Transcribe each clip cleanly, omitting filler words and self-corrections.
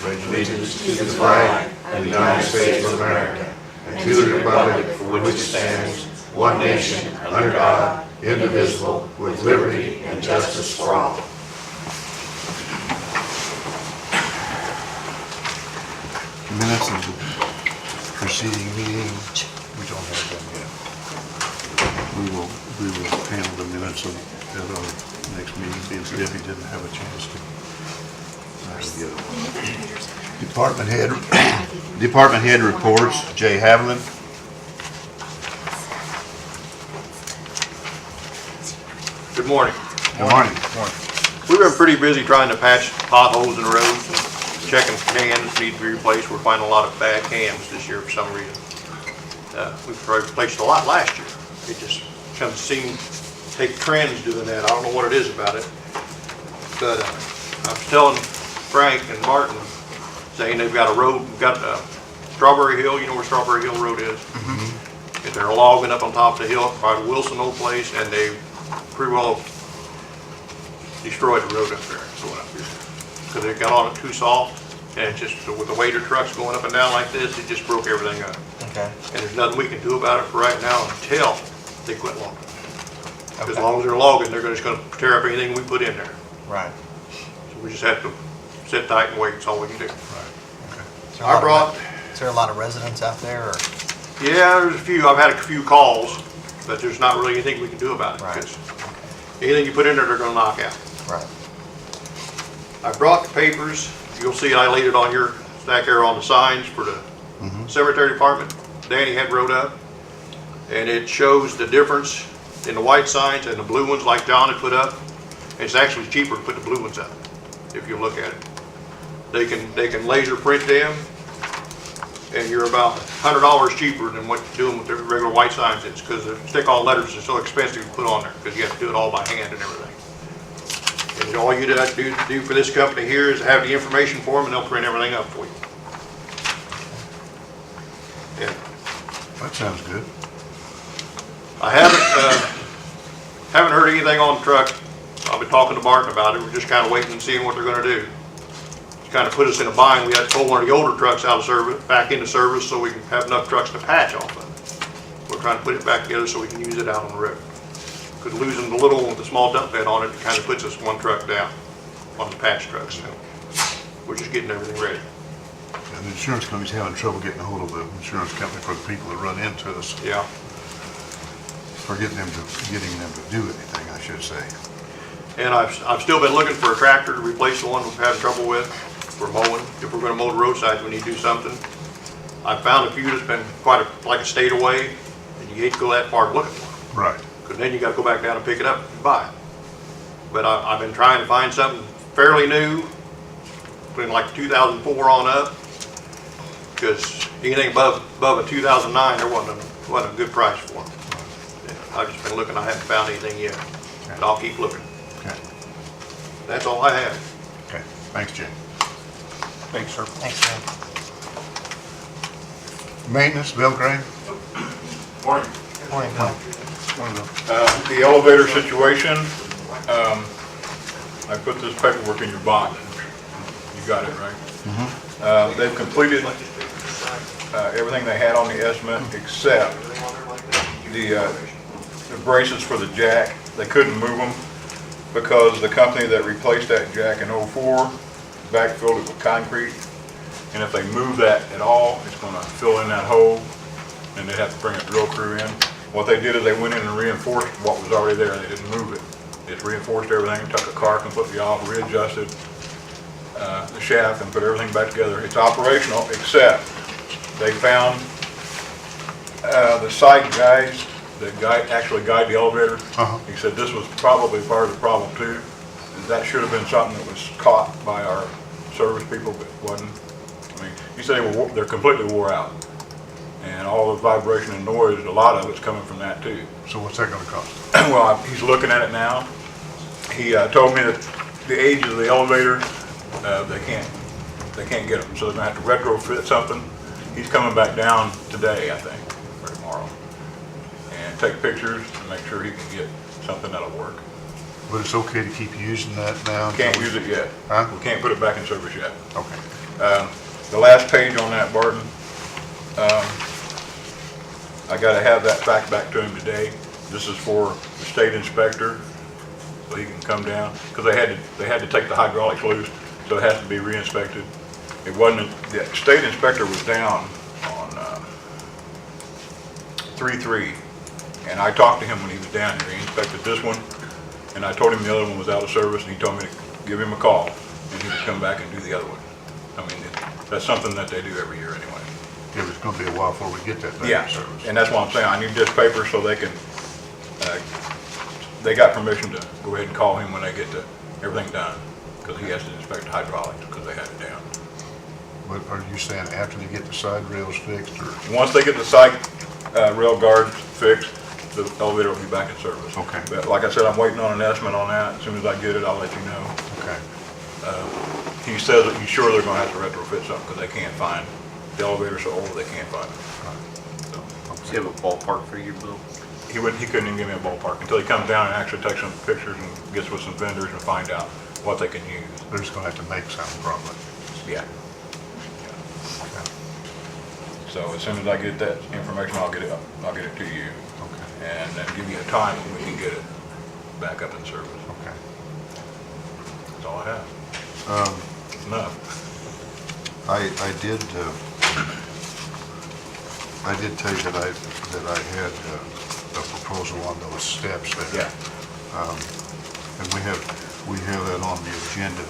pledge allegiance to the flag of the United States of America and to the republic for which it stands, one nation, under God, indivisible, with liberty and justice for all. Minutes of the preceding meeting, we don't have them yet. We will handle the minutes at our next meeting, since Debbie didn't have a chance to get them. Department head reports. Jay Haviland. Good morning. Good morning. We've been pretty busy trying to patch potholes in the roads, checking cans need to be replaced. We're finding a lot of bad cans this year for some reason. We've replaced a lot last year. It just kind of seemed to take trends doing that. I don't know what it is about it. But I was telling Frank and Martin, saying they've got a road, we've got Strawberry Hill, you know where Strawberry Hill Road is? Mm-hmm. And they're logging up on top of the hill by the Wilson old place, and they pretty well destroyed the road up there, because they got on it too soft, and it just, with the weight of trucks going up and down like this, it just broke everything up. Okay. And there's nothing we can do about it for right now until they quit logging. Because as Okay. long as they're logging, they're just going to tear up anything we put in there. Right. So we just have to sit tight and wait. That's all we can do. Is there a lot I brought, Is there a lot of residents out there, or? yeah, there's a few. I've had a few calls, but there's not really anything we can do about it. Right. Because anything you put in there, they're going to knock out. Right. I brought the papers. You'll see I laid it on your stack there on the signs for the cemetery department. Danny had wrote up, and it shows the difference in the white signs and the blue ones like John had put up. It's actually cheaper to put the blue ones up if you look at it. They can laser print them, and you're about $100 cheaper than what you're doing with the regular white signs. It's because the stick-on letters are so expensive to put on there because you have to do it all by hand and everything. And all you have to do for this company here is have the information for them, and they'll print everything up for you. Yeah. That sounds good. I haven't heard anything on the truck. I've been talking to Martin about it. We're just kind of waiting and seeing what they're going to do. It's kind of put us in a bind. We had to pull one of the older trucks out of service, back into service, so we can have enough trucks to patch off of it. We're trying to put it back together so we can use it out on the road. Because losing the little one with the small dump bed on it, it kind of puts us one truck down on the patch trucks. So we're just getting everything ready. And the insurance company's having trouble getting a hold of the insurance company for the people that run into us, Yeah. for getting them to do anything, I should say. And I've still been looking for a tractor to replace the one we've had trouble with for mowing. If we're going to mow the roadsides, we need to do something. I found a few that's been like a state away, and you hate to go that far looking for them. Right. Because then you got to go back down and pick it up and buy it. But I've been trying to find something fairly new, putting like 2004 on up, because anything above a 2009, there wasn't a good price for them. Yeah, I've just been looking. I haven't found anything yet, but I'll keep looking. Okay. That's all I have. Okay. Thanks, Jay. Thanks, sir. Thanks, Jim. Maintenance, Bill Gray? Morning. Morning, Bill. The elevator situation, I put this paperwork in your box. You got it, right? They've completed everything they had on the estimate except the braces for the jack. They couldn't move them because the company that replaced that jack in '04 backfilled it with concrete. And if they move that at all, it's going to fill in that hole, and they'd have to bring a drill crew in. What they did is they went in and reinforced what was already there. They didn't move it. Just reinforced everything, took a car completely off, readjusted the shaft, and put everything back together. It's operational, except they found the site guys that actually guide the elevator. He said this was probably part of the problem too. That should have been something that was caught by our service people, but it wasn't. I mean, he said they're completely wore out. And all the vibration and noise, a lot of it's coming from that too. So what's that gonna cost? Well, he's looking at it now. He told me that the age of the elevator, they can't get them, so they're gonna have to retrofit something. He's coming back down today, I think, or tomorrow, and take pictures and make sure he can get something that'll work. But it's okay to keep using that now? Can't use it yet. Huh? We can't put it back in service yet. Okay. The last page on that, Barton, I gotta have that fax back to him today. This is for the state inspector, so he can come down, because they had to take the hydraulics loose, so it has to be re-inspected. It wasn't, the state inspector was down on 3/3, and I talked to him when he was down here. He inspected this one, and I told him the other one was out of service, and he told me to give him a call, and he would come back and do the other one. I mean, that's something that they do every year anyway. Yeah, it's gonna be a while before we get that back Yeah, in service. and that's what I'm saying, I need this paper so they can, they got permission to go ahead and call him when they get everything done, because he has to inspect the hydraulics, because they had it down. But are you saying after they get the side rails fixed, or? Once they get the side rail guards fixed, the elevator will be back in service. Okay. But like I said, I'm waiting on an estimate on that. As soon as I get it, I'll let you know. Okay. He says that he's sure they're gonna have to retrofit something, because they can't find, the elevator's so old, they can't find it. So, Do you have a ballpark figure, Bill? he couldn't even give me a ballpark until he comes down and actually takes some pictures and gets with some vendors and find out what they can use. They're just gonna have to make some probably. Yeah. Okay. So as soon as I get that information, I'll get it to you, Okay. and then give you a time when we can get it back up in service. Okay. That's all I have. Enough. I did tell you that I had a proposal on those steps there. Yeah. And we have that on the agenda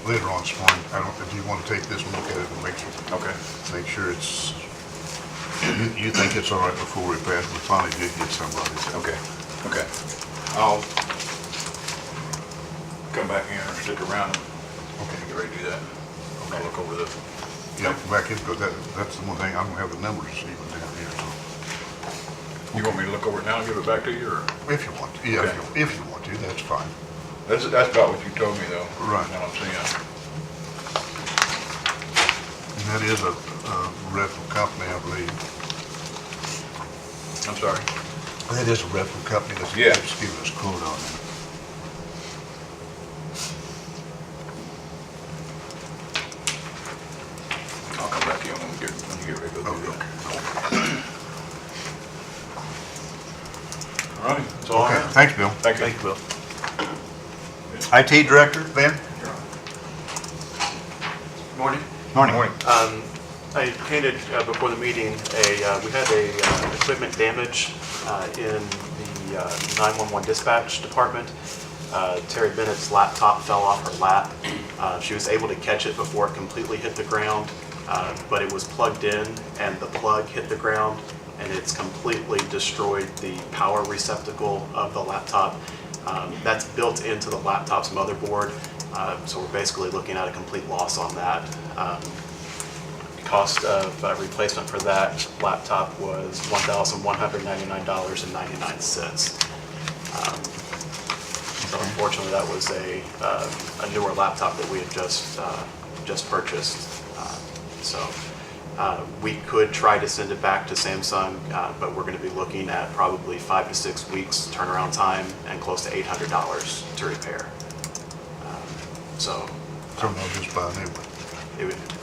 later on this morning. I don't, do you want to take this and look at it and Okay. make sure it's, you think it's all right before we pass? We finally did get somebody. Okay. Okay. I'll come back in or stick around and get ready to do that. I'll look over this. Yeah, back in, because that's the one thing, I don't have the numbers even down here, so. You want me to look over it now and give it back to you, or? If you want to, yeah, Okay. if you want to, that's fine. That's about what you told me, though. Right. What I'm seeing. And that is a reputable company, I believe. I'm sorry. That is a reputable company that's Yeah. that's giving us a quote on it. I'll come back to you when you get ready to go do that. All right, that's all I Okay, have. thanks, Bill. Thank you. Bill. IT Director, Ben? Morning. Morning. I handed before the meeting we had a equipment damage in the 911 dispatch department. Terry Bennett's laptop fell off her lap. She was able to catch it before it completely hit the ground, but it was plugged in and the plug hit the ground and it's completely destroyed the power receptacle of the laptop. That's built into the laptop's motherboard, so we're basically looking at a complete loss on that. Cost of replacement for that laptop was $1,199.99. So unfortunately, that was a newer laptop that we had just purchased. We could try to send it back to Samsung, but we're going to be looking at probably 5 to 6 weeks turnaround time and close to $800 to repair. So we'll just buy a new one.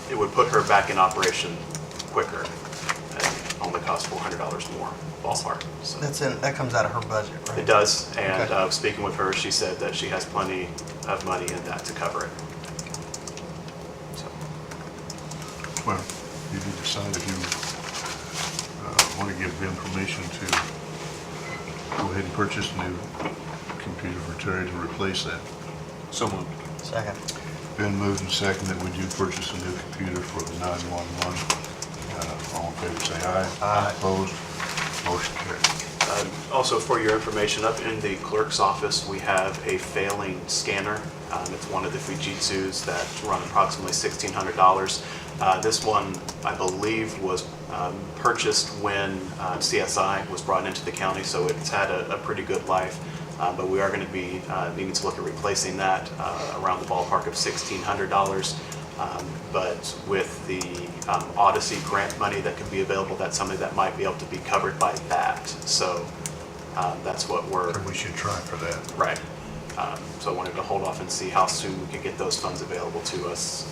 It would put her back in operation quicker and only cost $400 more ballpark. So That comes out of her budget, right? it does, and Okay. speaking with her, she said that she has plenty of money in that to cover it. So, Well, you can decide if you want to give Ben permission to go ahead and purchase a new computer for Terry to replace that. So moved. Second. Ben moved and seconded that we do purchase a new computer for the 911. All in favor, say aye. Aye. Opposed? Motion carried. Also, for your information, up in the clerk's office, we have a failing scanner. It's one of the Fujitsus that run approximately $1,600. This one, I believe, was purchased when CSI was brought into the county, so it's had a pretty good life. But we are going to be needing to look at replacing that around the ballpark of $1,600. But with the Odyssey grant money that could be available, that's something that might be able to be covered by that. So that's what we're So we should try for that. right. So I wanted to hold off and see how soon we could get those funds available to us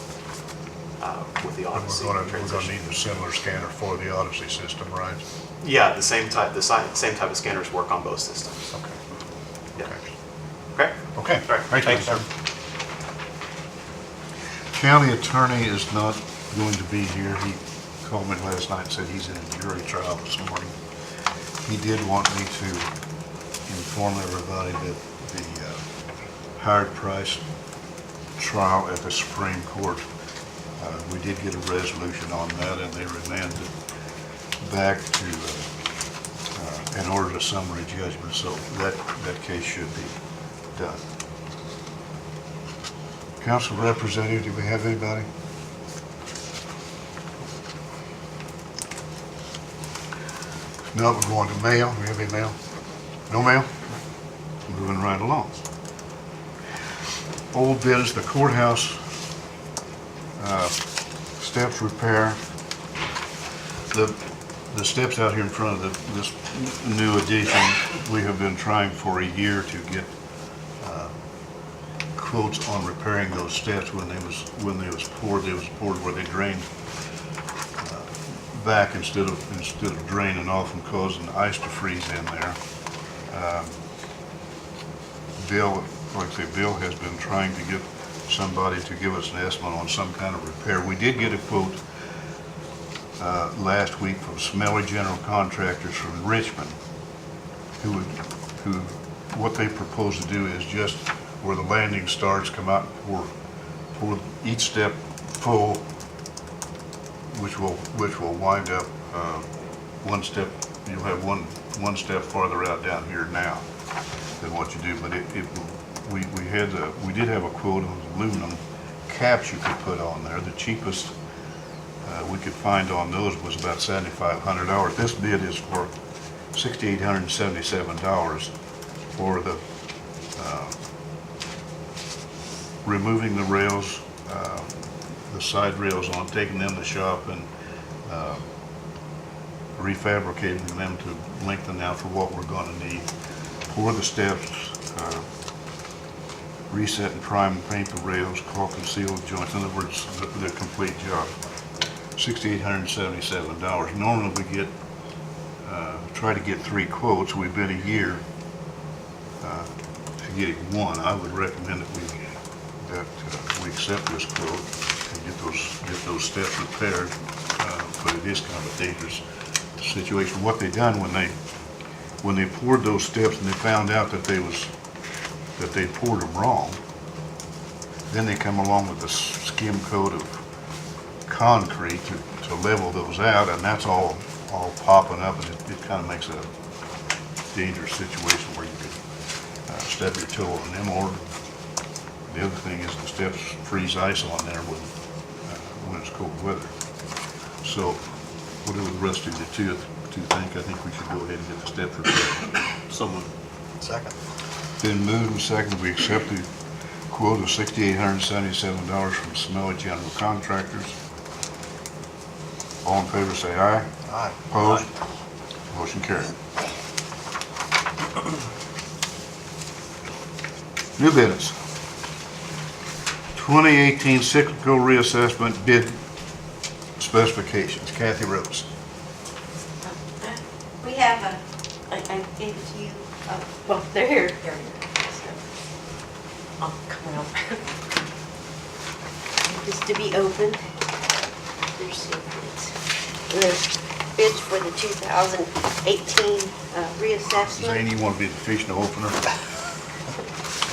with the But Odyssey we're gonna transition. need a similar scanner for the Odyssey system, right? Yeah, the same type of scanners work on both systems. Okay. Yeah. Okay? Okay. All right. Thanks, sir. County attorney is not going to be here. He called me last night and said he's in a jury trial this morning. He did want me to inform everybody that the hired price trial at the Supreme Court, we did get a resolution on that, and they remanded back to an order of summary judgment, so that case should be done. Council representative, do we have anybody? No, we're going to mail. Do we have any mail? No mail? Moving right along. Old business, the courthouse steps repair. The steps out here in front of this new addition, we have been trying for a year to get quotes on repairing those steps when they was poured. They was poured where they drained back instead of draining off and causing ice to freeze in there. Bill, like I say, Bill has been trying to get somebody to give us an estimate on some kind of repair. We did get a quote last week from Smelly General Contractors from Richmond, who what they propose to do is just where the landing starts, come out and pour each step full, which will wind up one step. You'll have one step farther out down here now than what you do. But we did have a quote on aluminum caps you could put on there. The cheapest we could find on those was about $7,500. This bid is for $6,877 for the removing the rails, the side rails on, taking them to the shop and refabricating them to lengthen out for what we're going to need. Pour the steps, reset and prime and paint the rails, caulk and seal the joints. In other words, the complete job. $6,877. Normally we get, try to get 3 quotes. We've been a year to getting one. I would recommend that we accept this quote and get those steps repaired, but it is kind of a dangerous situation. What they done when they poured those steps and they found out that they poured them wrong, then they come along with a skim coat of concrete to level those out, and that's all popping up, and it kind of makes a dangerous situation where you could stub your toe on them. Or the other thing is the steps freeze ice on there when it's cold weather. So whatever the rest of you two think, I think we should go ahead and get the steps repaired. Someone. Second. Been moved and seconded, we accept the quote of $6,877 from Smelly General Contractors. All in favor say aye. Aye. Opposed? Motion carried. New business. 2018 cyclical reassessment bid specifications. Kathy Rose. We have I gave it to you, well, they're here. Oh, come on. Just to be open. There's the bids. And there's bids for the 2018 reassessment. Zane, you want to be the fish in the opener?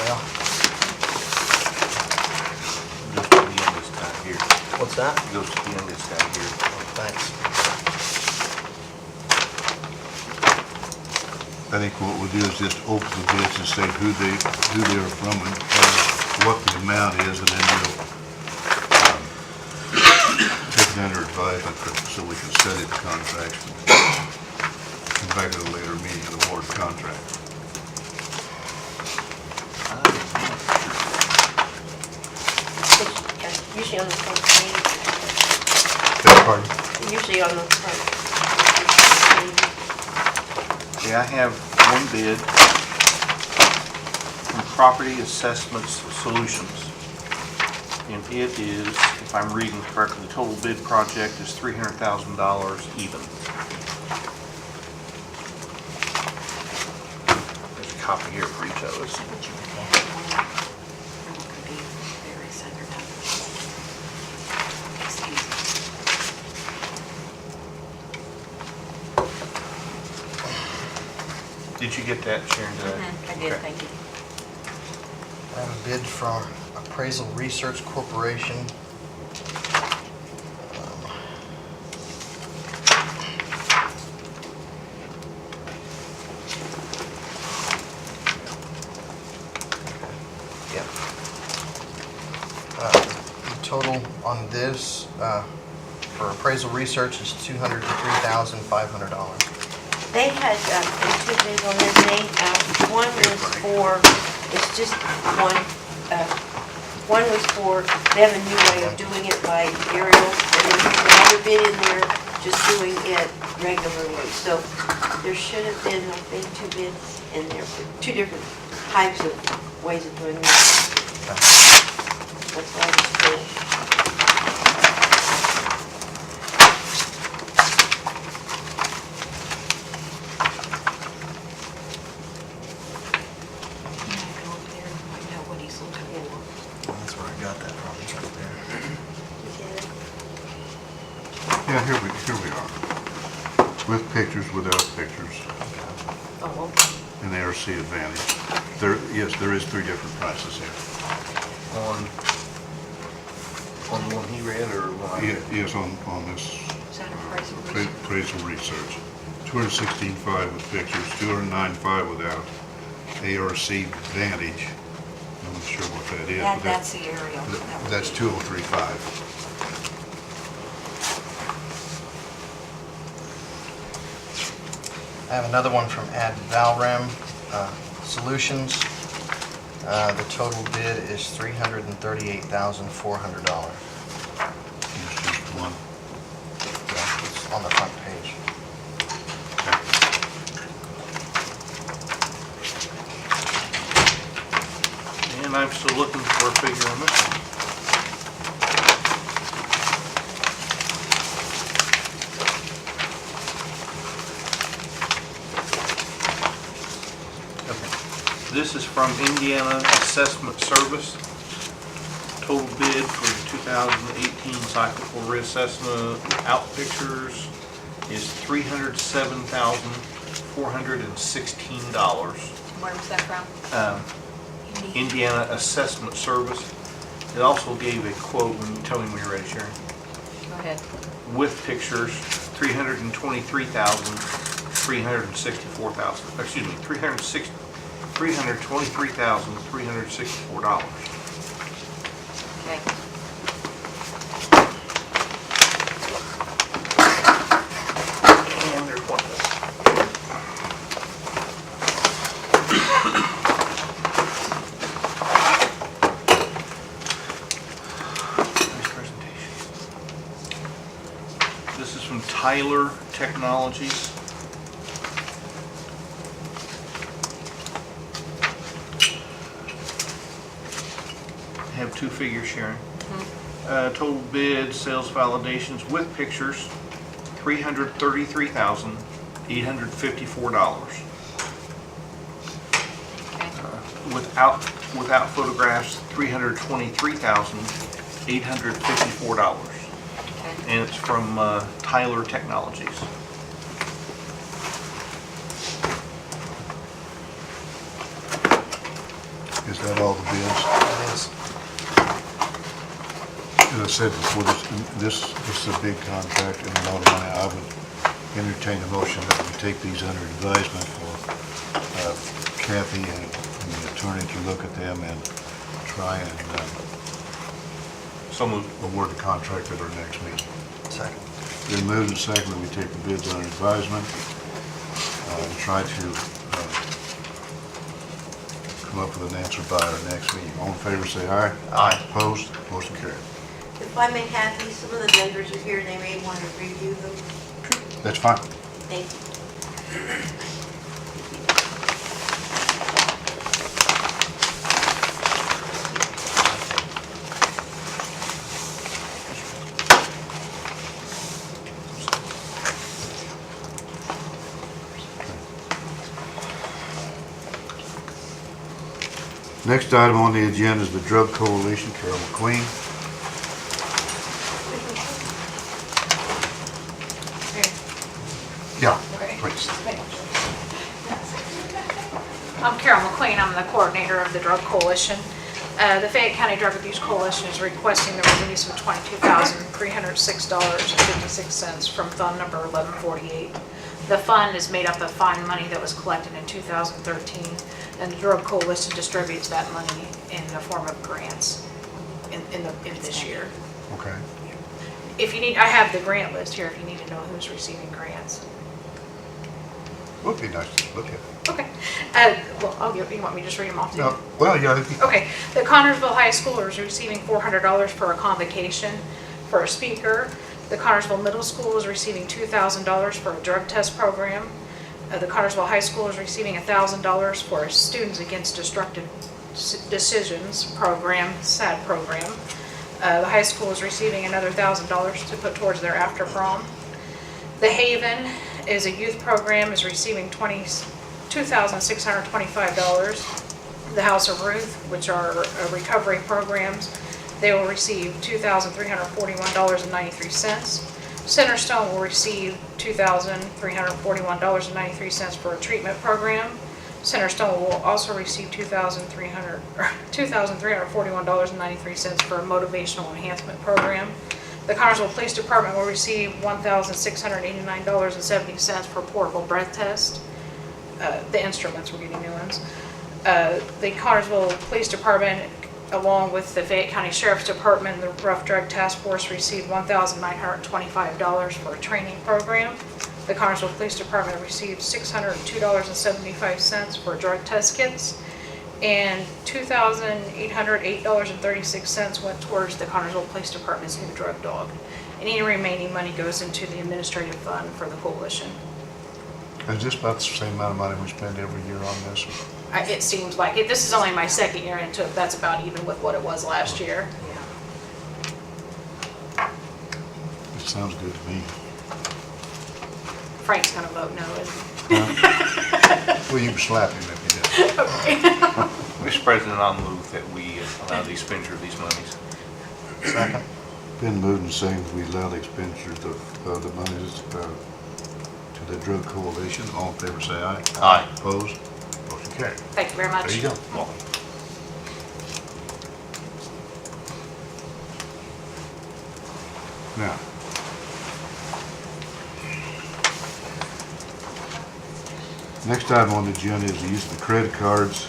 Well, Goes to the youngest guy here. what's that? Goes to the youngest guy here. Thanks. I think what we'll do is just open the bids and say who they are from and what the amount is, and then we'll take it under advisement so we can study the contracts and come back at a later meeting and award the contract. It's usually on the front page. Pardon? Usually on the front page. Yeah, I have one bid from Property Assessment Solutions. And it is, if I'm reading correctly, the total bid project is $300,000 even. There's a copy here for each of us. Did you get that, Sharon? I did, thank you. I have a bid from Appraisal Research Corporation. Yep. The total on this for appraisal research is $203,500. They had two bids on their name. One was for, it's just one was for, they have a new way of doing it by aerial, and then there's another bid in there just doing it regularly. So there should have been, I think, two bids in there for two different types of ways of doing that. That's why I was told. That's where I got that from, it's right there. Yeah, here we are. With pictures, without pictures, Oh, and ARC Advantage. Yes, there is three different prices here. On the one he read or one? Yes, on this Is that appraisal appraisal research. 216.5 with pictures, 209.5 without. ARC Advantage, I'm not sure what that is. but That's the aerial. That's 203.5. I have another one from Ad Valrem Solutions. The total bid is $338,400. It's just one. Yeah, it's on the front page. And I'm still looking for a figure on this one. Okay. This is from Indiana Assessment Service. Total bid for the 2018 cyclical reassessment without pictures is $307,416. Where was that from? Indiana Assessment Service. It also gave a quote when you tell me when you're ready, Sharon. Go ahead. With pictures, $323,364. Excuse me, $323,364. Okay. And there's one more. Nice presentation. This is from Tyler Technologies. Have two figures, Sharon. Total bid, sales validations with pictures, $333,854. Okay. Without photographs, $323,854. Okay. And it's from Tyler Technologies. Is that all the bids? It is. As I said before, this is a big contract and a lot of money. I would entertain a motion that we take these under advisement for Kathy and the attorney to look at them and try and So moved. award the contract at our next meeting. Second. Then moved and seconded that we take the bids under advisement and try to come up with an answer by our next meeting. All in favor, say aye. Aye. Opposed? Motion carried. if I may have these, some of the vendors are here, they may want to review them. That's fine. Thank you. Next item on the agenda is the Drug Coalition, Carol McQueen. Yeah, Okay. please. I'm Carol McQueen, I'm the coordinator of the Drug Coalition. The Fayette County Drug Abuse Coalition is requesting the release of $22,306.56 from Fund Number 1148. The fund is made up of fine money that was collected in 2013, and the Drug Coalition distributes that money in the form of grants in this year. Okay. If you need, I have the grant list here if you need to know who's receiving grants. Would be nice to look at. Okay. Well, you want me to just read them off to you? No, well, yeah, if you- Okay, the Connersville High Schooler is receiving $400 for a convocation for a speaker. The Connersville Middle School is receiving $2,000 for a drug test program. The Connersville High School is receiving $1,000 for a Students Against Destructive Decisions program, SAD program. The high school is receiving another $1,000 to put towards their after prom. The Haven is a youth program, is receiving $2,625. The House of Ruth, which are recovery programs, they will receive $2,341.93. Centerstone will receive $2,341.93 for a treatment program. Centerstone will also receive $2,341.93 for a motivational enhancement program. The Connersville Police Department will receive $1,689.70 for portable breath test. The instruments, we're getting new ones. The Connersville Police Department, along with the Fayette County Sheriff's Department, the Rough Drug Task Force received $1,925 for a training program. The Connersville Police Department received $602.75 for drug test kits, and $2,808.36 went towards the Connersville Police Department's new drug dog. And any remaining money goes into the administrative fund for the coalition. is this about the same amount of money we spend every year on this? It seems like it. This is only my second year into it. That's about even with what it was last year. It sounds good to me. Frank's gonna vote no, isn't Well, you can slap him if you do. Mr. President, I'll move that we allow the expenditure of these monies. Second. Been moved and seconded, we allow the expenditures of the monies to the Drug Coalition. All in favor, say aye. Aye. Opposed? Motion carried. Thank you very much. There you go. Now, next item on the agenda is the use of the credit cards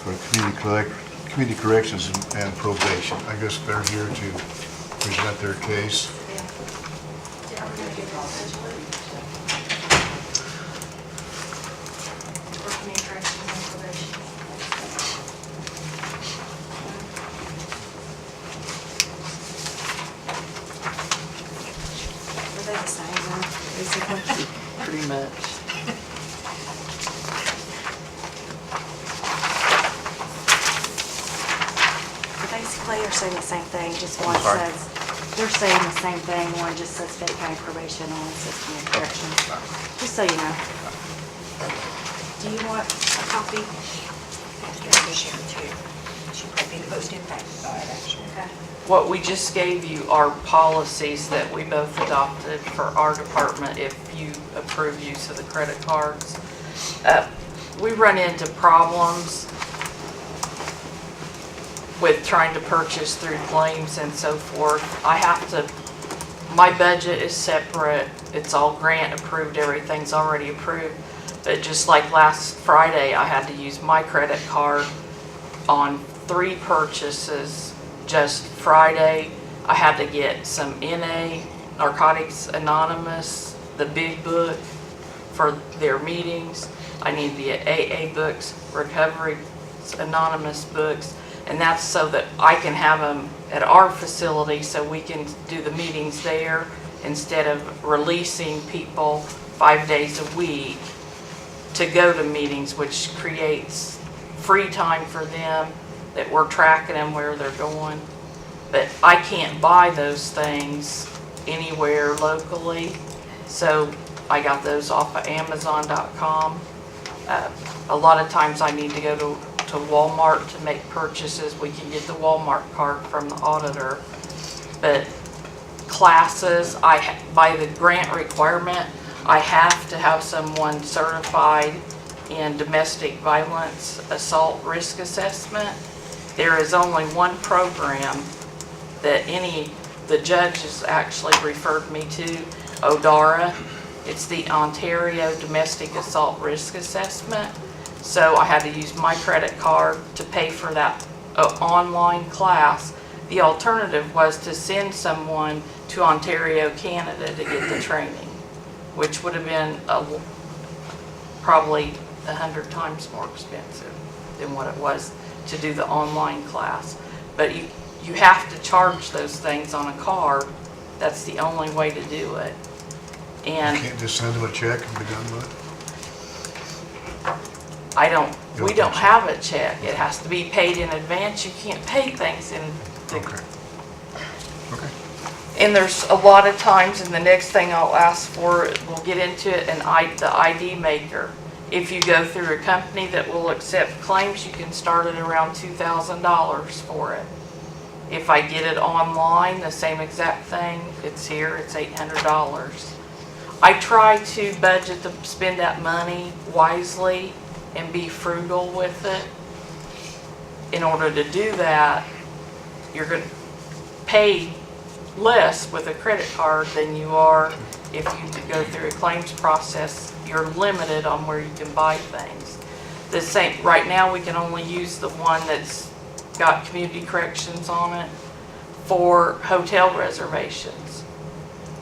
for community corrections and probation. I guess they're here to present their case. Are they the same one, basically? Pretty much. Basically, they're saying the same thing, just one sorry? says, they're saying the same thing, one just says Fayette County probation, and one says community corrections. Just so you know. Do you want a copy? She'll probably be the most impacted by it, actually. Okay. What we just gave you are policies that we both adopted for our department if you approve use of the credit cards. We run into problems with trying to purchase through claims and so forth. My budget is separate, it's all grant approved, everything's already approved. But just like last Friday, I had to use my credit card on 3 purchases. Just Friday, I had to get some NA, Narcotics Anonymous, the big book for their meetings. I need the AA books, Recovery Anonymous books, and that's so that I can have them at our facility so we can do the meetings there instead of releasing people 5 days a week to go to meetings, which creates free time for them, that we're tracking them where they're going. But I can't buy those things anywhere locally, so I got those off of Amazon.com. A lot of times I need to go to Walmart to make purchases. We can get the Walmart card from the auditor. But classes, by the grant requirement, I have to have someone certified in domestic violence assault risk assessment. There is only one program that the judges actually referred me to, ODARA. It's the Ontario Domestic Assault Risk Assessment. So I had to use my credit card to pay for that online class. The alternative was to send someone to Ontario, Canada to get the training, which would have been probably 100 times more expensive than what it was to do the online class. But you have to charge those things on a card. That's the only way to do it. You And can't just send them a check and be done with it? we don't have a check. It has to be paid in advance. You can't pay things in the Okay. Okay. And there's a lot of times, and the next thing I'll ask for, we'll get into it, the ID maker. If you go through a company that will accept claims, you can start at around $2,000 for it. If I get it online, the same exact thing, it's here, it's $800. I try to budget to spend that money wisely and be frugal with it. In order to do that, you're going to pay less with a credit card than you are if you go through a claims process. You're limited on where you can buy things. The same, right now we can only use the one that's got community corrections on it for hotel reservations.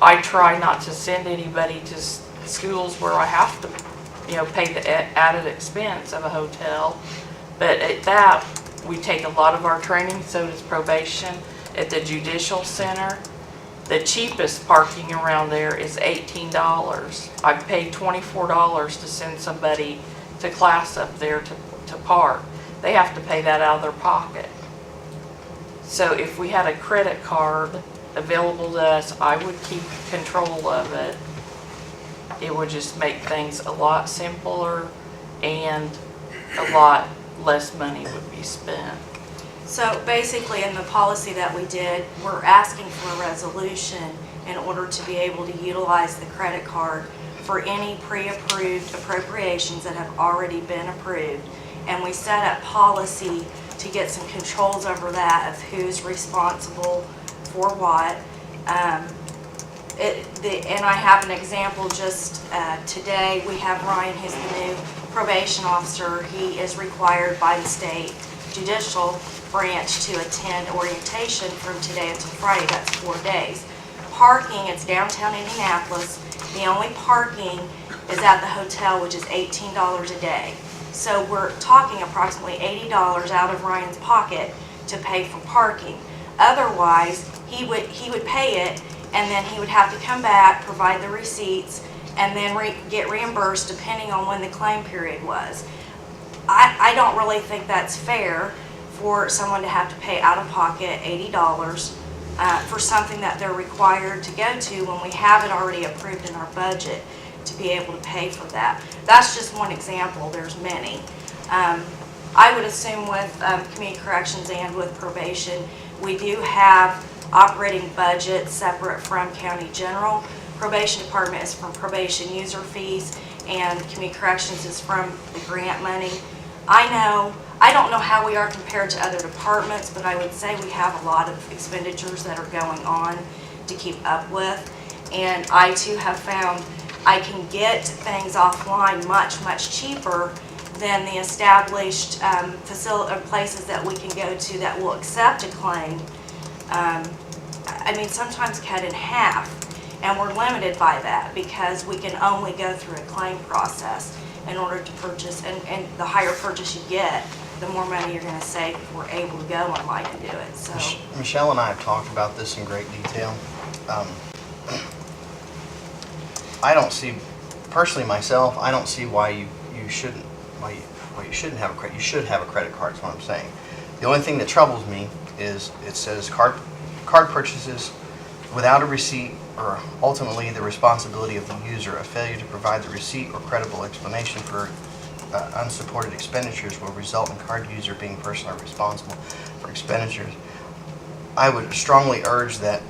I try not to send anybody to schools where I have to, pay the added expense of a hotel. But at that, we take a lot of our training, so does probation. At the judicial center, the cheapest parking around there is $18. I've paid $24 to send somebody to class up there to park. They have to pay that out of their pocket. So if we had a credit card available to us, I would keep control of it. It would just make things a lot simpler and a lot less money would be spent. So basically, in the policy that we did, we're asking for a resolution in order to be able to utilize the credit card for any pre-approved appropriations that have already been approved. And we set up policy to get some controls over that of who's responsible for what. And I have an example just today. We have Ryan, who's the new probation officer. He is required by the state judicial branch to attend orientation from today until Friday. That's 4 days. Parking, it's downtown Indianapolis. The only parking is at the hotel, which is $18 a day. So we're talking approximately $80 out of Ryan's pocket to pay for parking. Otherwise, he would pay it, and then he would have to come back, provide the receipts, and then get reimbursed depending on when the claim period was. I don't really think that's fair for someone to have to pay out of pocket $80 for something that they're required to go to when we have it already approved in our budget to be able to pay for that. That's just one example. There's many. I would assume with community corrections and with probation, we do have operating budgets separate from county general. Probation department is from probation user fees, and community corrections is from the grant money. I don't know how we are compared to other departments, but I would say we have a lot of expenditures that are going on to keep up with. And I too have found I can get things offline much cheaper than the established places that we can go to that will accept a claim. I mean, sometimes cut in half, and we're limited by that because we can only go through a claim process in order to purchase, and the higher purchase you get, the more money you're going to save if we're able to go online and do it. So Michelle and I have talked about this in great detail. I don't see, personally myself, I don't see why you shouldn't have a credit. You should have a credit card, is what I'm saying. The only thing that troubles me is it says card purchases without a receipt are ultimately the responsibility of the user. A failure to provide the receipt or credible explanation for unsupported expenditures will result in card user being personally responsible for expenditures. I would strongly urge that,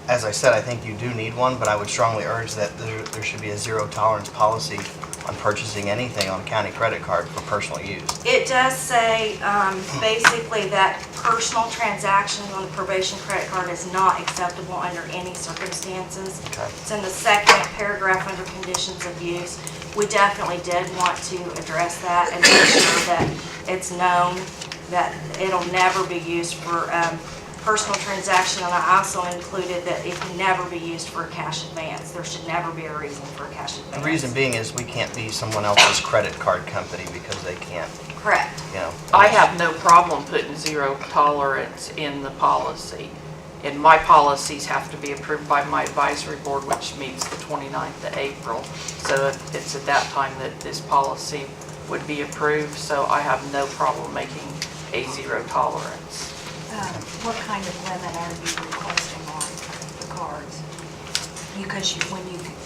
as I said, I think you do need one, but I would strongly urge that there should be a zero tolerance policy on purchasing anything on a county credit card for personal use. It does say, basically, that personal transactions on a probation credit card is not acceptable under any circumstances. Okay. It's in the second paragraph under conditions of use. We definitely did want to address that and make sure that it's known that it'll never be used for personal transaction, and I also included that it can never be used for a cash advance. There should never be a reason for a cash advance. The reason being is we can't be someone else's credit card company because they can't, Correct. you know. I have no problem putting zero tolerance in the policy. And my policies have to be approved by my advisory board, which meets the 29th of April. So it's at that time that this policy would be approved, so I have no problem making a zero tolerance. What kind of limit are you requesting on the cards? Because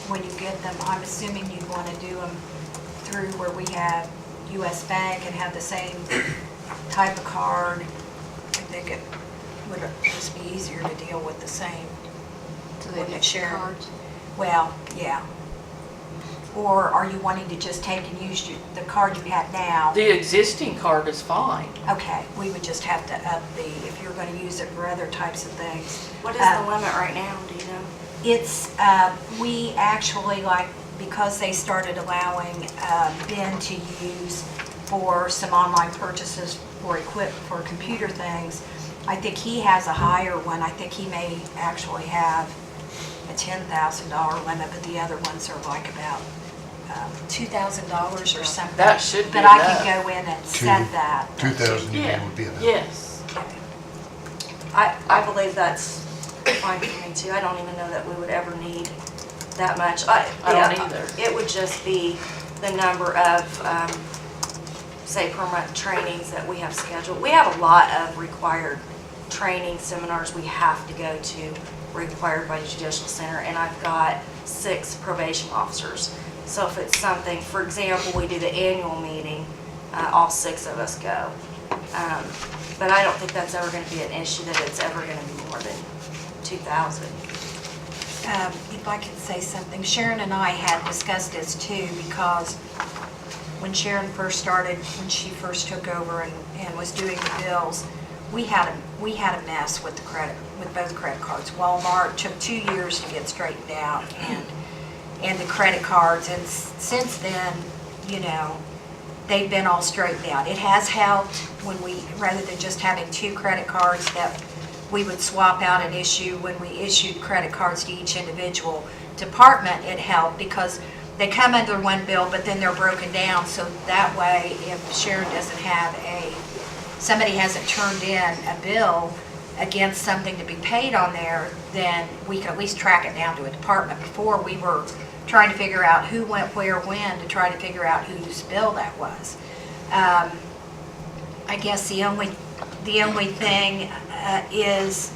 when you get them, I'm assuming you'd want to do them through where we have US Bank and have the same type of card. I think it would just be easier to deal with the same. Wouldn't it, Sharon? Cards? Well, yeah. Or are you wanting to just take and use the card you have now? The existing card is fine. Okay, we would just have to up if you're going to use it for other types of things. What is the limit right now, do you know? It's, we actually, like, because they started allowing Ben to use for some online purchases for computer things, I think he has a higher one. I think he may actually have a $10,000 limit, but the other ones are like about $2,000 or something. That should be But I enough. can go in and set that. 2,000 Yeah, would be enough. yes. I believe that's fine for me too. I don't even know that we would ever need that much. I don't either. It would just be the number of, say, per month trainings that we have scheduled. We have a lot of required training seminars we have to go to, required by the Judicial Center, and I've got 6 probation officers. So if it's something, for example, we do the annual meeting, all 6 of us go. But I don't think that's ever going to be an issue, that it's ever going to be more than 2,000. If I can say something, Sharon and I had discussed this too, because when Sharon first started, when she first took over and was doing the bills, we had a mess with both credit cards. Walmart took 2 years to get straightened out, and the credit cards, and since then, you know, they've been all straightened out. It has helped when rather than just having 2 credit cards that we would swap out and issue, when we issued credit cards to each individual department, it helped because they come under one bill, but then they're broken down, so that way, if Sharon doesn't have somebody hasn't turned in a bill against something to be paid on there, then we can at least track it down to a department. Before, we were trying to figure out who went where when to try to figure out whose bill that was. I guess the only thing is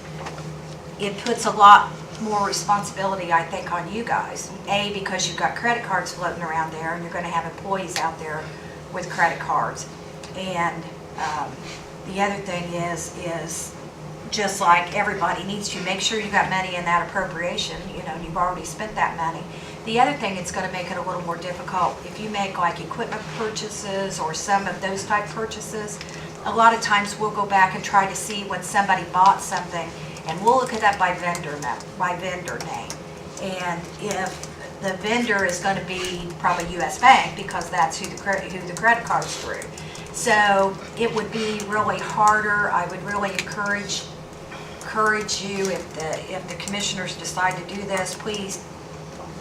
it puts a lot more responsibility, I think, on you guys. A, because you've got credit cards floating around there, and you're going to have employees out there with credit cards. And the other thing is just like everybody needs to make sure you've got money in that appropriation, you know, and you've already spent that money. The other thing, it's going to make it a little more difficult if you make like equipment purchases or some of those type purchases. A lot of times we'll go back and try to see when somebody bought something, and we'll look it up by vendor name. And if the vendor is going to be probably US Bank, because that's who the credit card's through. So it would be really harder. I would really encourage you, if the commissioners decide to do this, please,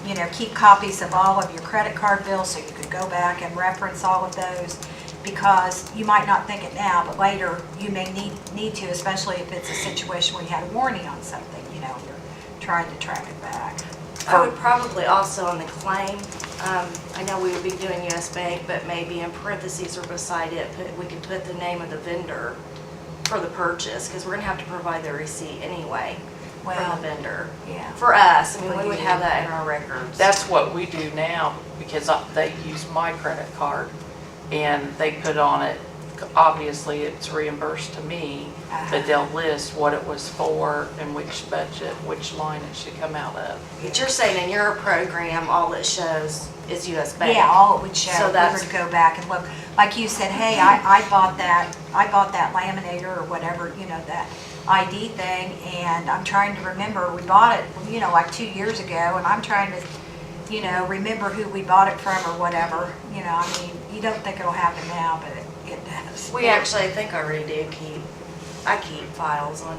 you know, keep copies of all of your credit card bills so you could go back and reference all of those, because you might not think it now, but later you may need to, especially if it's a situation where you had a warning on something, you know, you're trying to track it back. I would probably also on the claim, I know we would be doing US Bank, but maybe in parentheses or beside it, we could put the name of the vendor for the purchase, because we're going to have to provide the receipt anyway from Well, the vendor. yeah. For us, I mean, For we would you. have that in our records. That's what we do now. because they use my credit card and they put on it, obviously it's reimbursed to me, but they'll list what it was for and which budget, which line it should come out of. But you're saying in your program, all it shows is US Bank? Yeah, all it would show, So if we that's- were to go back and look, like you said, hey, I bought that laminator or whatever, you know, that ID thing, and I'm trying to remember, we bought it, you know, like 2 years ago, and I'm trying to, you know, remember who we bought it from or whatever, you know, I mean, you don't think it'll happen now, but it does. We actually, I think I already do I keep files on.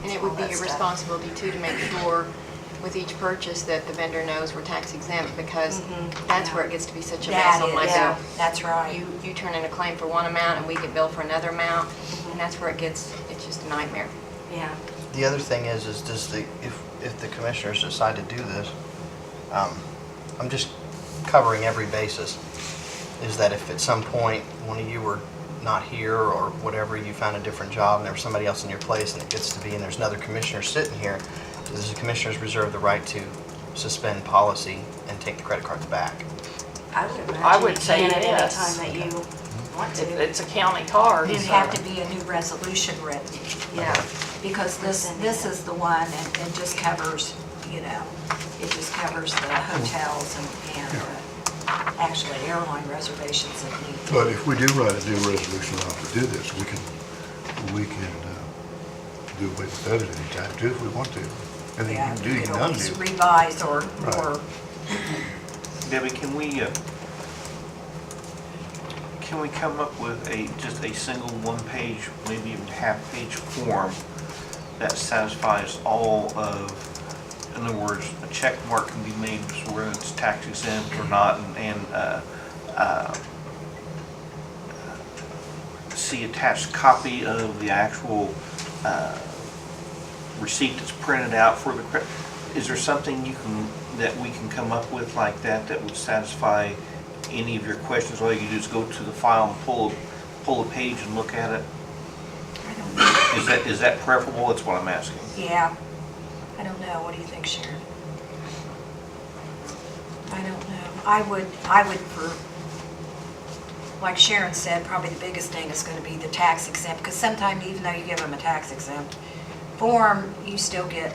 And it would be all that your stuff. responsibility too to make sure with each purchase that the vendor knows we're tax exempt, because that's where it gets to be such a mess on my Yeah, bill. that's right. You turn in a claim for one amount and we get billed for another amount, and that's where it's just a nightmare. Yeah. The other thing is does if the commissioners decide to do this, I'm just covering every basis, is that if at some point one of you were not here or whatever, you found a different job and there was somebody else in your place and it gets to be, and there's another commissioner sitting here, does the commissioners reserve the right to suspend policy and take the credit cards back? I would imagine. I would you say can at any yes. time that you want to. It's a county card. It'd so- have to be a new resolution written, Yeah. because this is the one, and just covers, you know, it just covers the hotels and actually airline reservations if need. But if we do write a new resolution off to do this, we can do away with that at any time too if we want to. And then Yeah, you can do, you you could can always undo. revise or Right. Debbie, can we come up with just a single one-page, maybe even half-page form that satisfies all of, in other words, a check mark can be made whether it's tax exempt or not, and see attached copy of the actual receipt that's printed out for the credit. Is there something that we can come up with like that would satisfy any of your questions? All you do is go to the file and pull a page and look at it? I don't know. Is that preferable? That's what I'm asking. Yeah, I don't know, what do you think, Sharon? I don't know, I would for, like Sharon said, probably the biggest thing is gonna be the tax exempt, because sometimes even though you give them a tax exempt form, you still get,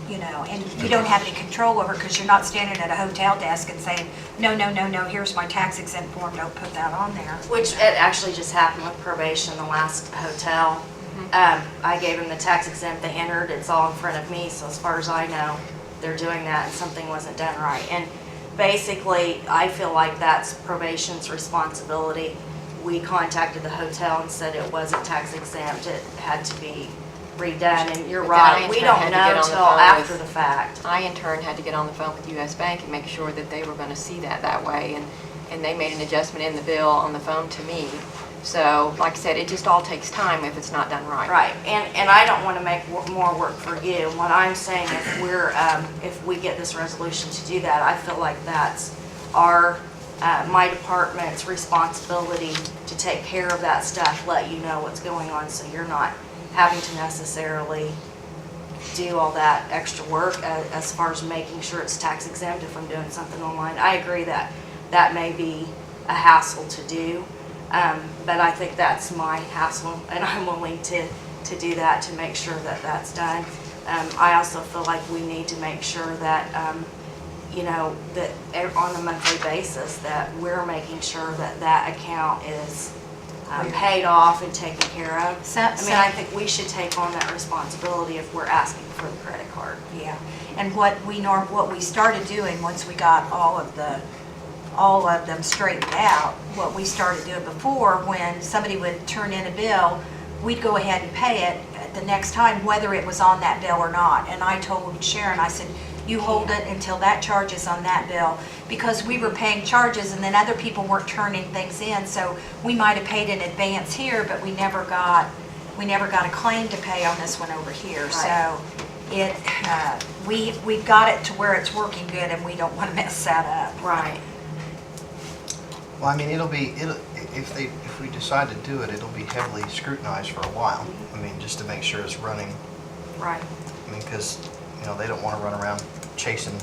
you know, and you don't have any control over it, because you're not standing at a hotel desk and saying, no, here's my tax exempt form, don't put that on there. Which it actually just happened with probation, the last hotel. I gave them the tax exempt, they entered, it's all in front of me, so as far as I know, they're doing that and something wasn't done right. And basically, I feel like that's probation's responsibility. We contacted the hotel and said it wasn't tax exempt, it had to be redone, and you're But then I right, we in turn don't had to know get on the till phone after with- the fact. I in turn had to get on the phone with US Bank and make sure that they were going to see that way, and they made an adjustment in the bill on the phone to me. So, like I said, it just all takes time if it's not done right. Right, and I don't want to make more work for you. What I'm saying, if we get this resolution to do that, I feel like that's my department's responsibility to take care of that stuff, let you know what's going on, so you're not having to necessarily do all that extra work as far as making sure it's tax exempt if I'm doing something online. I agree that that may be a hassle to do. But I think that's my hassle, and I'm willing to do that, to make sure that that's done. I also feel like we need to make sure that, you know, that on a monthly basis, that we're making sure that that account is paid off and taken care of. I mean, I think we should take on that responsibility if we're asking for the credit card. Yeah, and what we started doing, once we got all of them straightened out, what we started doing before, when somebody would turn in a bill, we'd go ahead and pay it the next time, whether it was on that bill or not. And I told Sharon, I said, you hold it until that charge is on that bill, because we were paying charges and then other people weren't turning things in, so we might have paid in advance here, but we never got a claim to pay on this one over here. Right. So we've got it to where it's working good, and we don't want to mess that up. Right. Well, I mean, if we decide to do it, it'll be heavily scrutinized for a while. I mean, just to make sure it's running. Right. I mean, because, you know, they don't want to run around chasing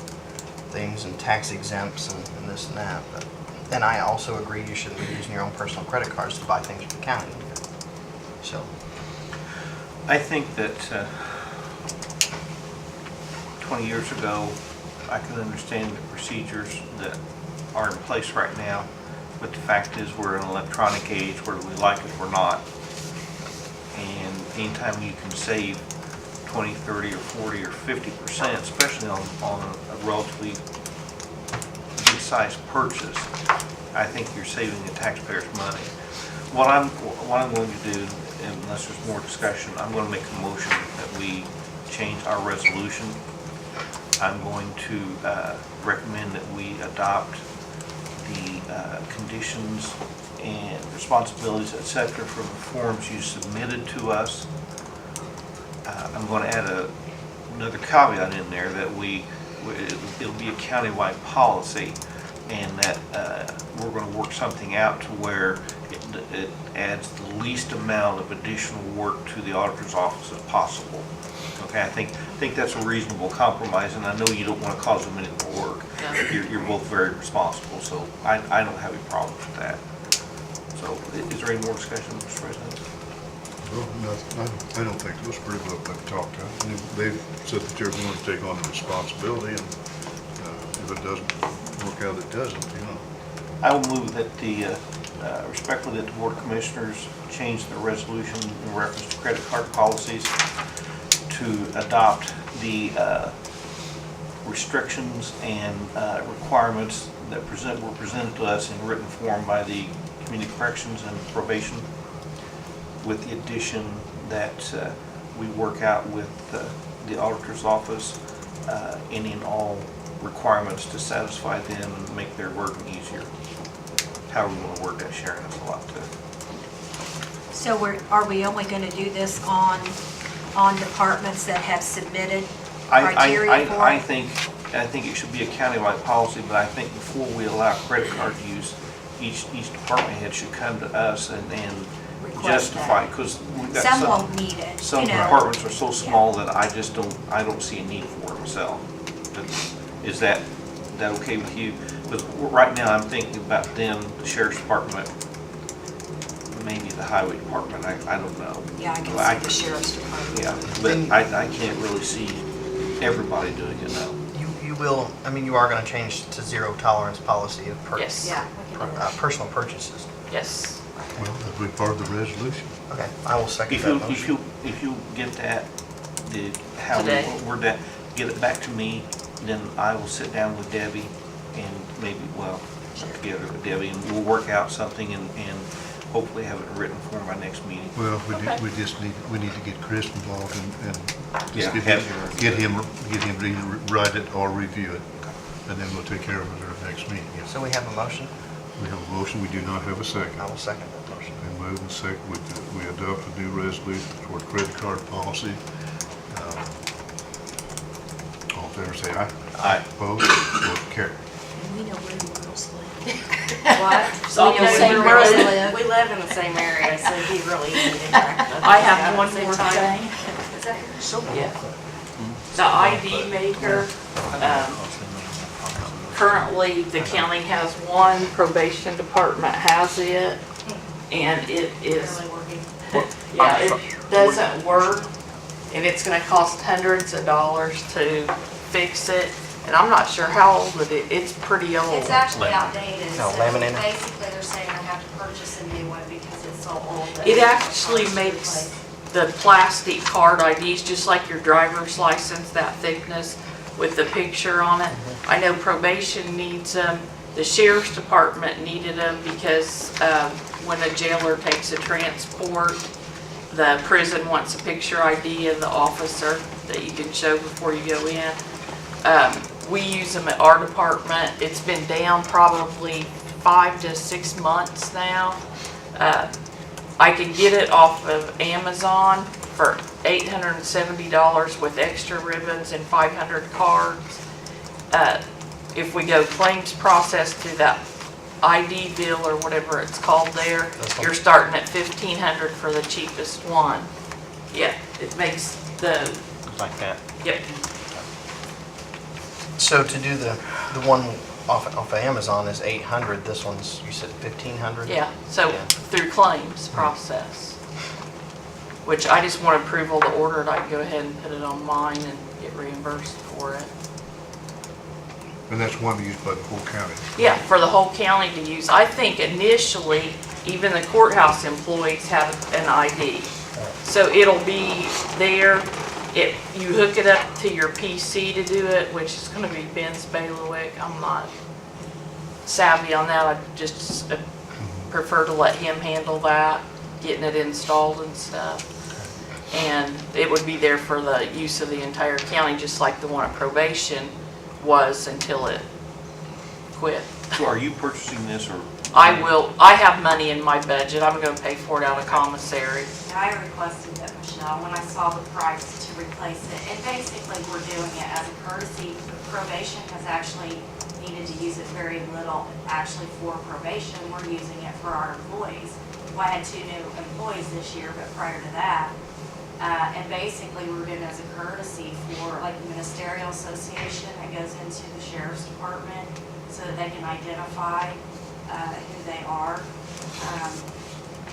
things and tax exempts and this and that. But then I also agree you shouldn't be using your own personal credit cards to buy things from the county either. So, I think that 20 years ago, I could understand the procedures that are in place right now, but the fact is we're in an electronic age, whether we like it or not. And anytime you can save 20, 30, or 40, or 50%, especially on a relatively big-sized purchase, I think you're saving the taxpayers money. What I'm going to do, unless there's more discussion, I'm going to make a motion that we change our resolution. I'm going to recommend that we adopt the conditions and responsibilities, et cetera, from the forms you submitted to us. I'm going to add another caveat in there that it'll be a countywide policy, and that we're going to work something out to where it adds the least amount of additional work to the auditor's office as possible. Okay, I think that's a reasonable compromise, and I know you don't want to cause them any more work. You're both very responsible, so I don't have any problem with that. So, is there any more discussion, Mr. President? Well, I don't think it was pretty well talked out. They've said that they're going to take on the responsibility, and if it doesn't work out, it doesn't, you know. I will move that respectfully that the Board of Commissioners change the resolution in reference to credit card policies to adopt the restrictions and requirements that were presented to us in written form by the Community Corrections and Probation, with the addition that we work out with the auditor's office any and all requirements to satisfy them and make their burden easier. However we want to word that, Sharon, that's a lot too. So are we only going to do this on departments that have submitted criteria for I it? think it should be a countywide policy, but I think before we allow credit card use, each department head should come to us and Request justify, that. because we've got Some won't need it, some you know. departments are so small that I don't see a need for it myself. But is that okay with you? Because right now I'm thinking about them, the sheriff's department, maybe the highway department, I don't know. Yeah, I can Well, see the sheriff's department. Yeah, but I can't really see everybody doing it now. you will, I mean, you are going to change to zero tolerance policy of Yes. Yeah, we can do that. personal purchases. Yes. Well, that'll be part of the resolution. Okay, I will second If that you, motion. if you get that, how we Today. word that, get it back to me, then I will sit down with Debbie and maybe, well, not together with Debbie, and we'll work out something and hopefully have it in written form by next meeting. Well, Okay. we need to get Chris involved and Yeah, just get him to either write it or review it. And then we'll take care of it at our next meeting. Yes. So we have a motion. We have a motion, we do not have a second. I will second that motion. Been moved and second, we adopt a new resolution toward credit card policy. All in favor, say aye. Aye. Opposed? Motion carried. We know where the girls live. What? So We know the same where person. we live. We live in the same area, so it'd be really easy to track them. I have Yeah, one same more time. thing. Is that Yeah. The ID maker, currently the county has one, probation department has it, and it is, really working? yeah, it doesn't work, and it's gonna cost hundreds of dollars to fix it, and I'm not sure how old it's pretty old. It's actually outdated, No, so laminated. basically they're saying I have to purchase a new one because it's so old. that It it's actually hard to makes replace. the plastic card IDs, just like your driver's license, that thickness with the picture on it. I know probation needs them, the sheriff's department needed them because when a jailer takes a transport, the prison wants a picture ID of the officer that you can show before you go in. We use them at our department. It's been down probably 5 to 6 months now. I can get it off of Amazon for $870 with extra ribbons and 500 cards. If we go claims process through that ID bill or whatever it's called there, you're starting at $1,500 for the cheapest one. Yeah, it makes the, Like that. yep. So to do the one off of Amazon is 800, this one's, you said 1,500? Yeah, so Yeah. through claims process, which I just want approval to order it, I can go ahead and put it on mine and get reimbursed for it. And that's one used by the whole county. Yeah, for the whole county to use. I think initially, even the courthouse employees have an ID. So it'll be there, you hook it up to your PC to do it, which is gonna be Ben's bailiwick. I'm not savvy on that, I just prefer to let him handle that, getting it installed and stuff. And it would be there for the use of the entire county, just like the one at probation was until it quit. So are you purchasing this or? I have money in my budget, I'm gonna pay for it out of commissary. I requested that, Michelle, when I saw the price to replace it, and basically we're doing it as a courtesy. Probation has actually needed to use it very little, actually for probation, we're using it for our employees. Well, I had 2 new employees this year, but prior to that, and basically we're doing it as a courtesy for like the ministerial association that goes into the sheriff's department so that they can identify who they are.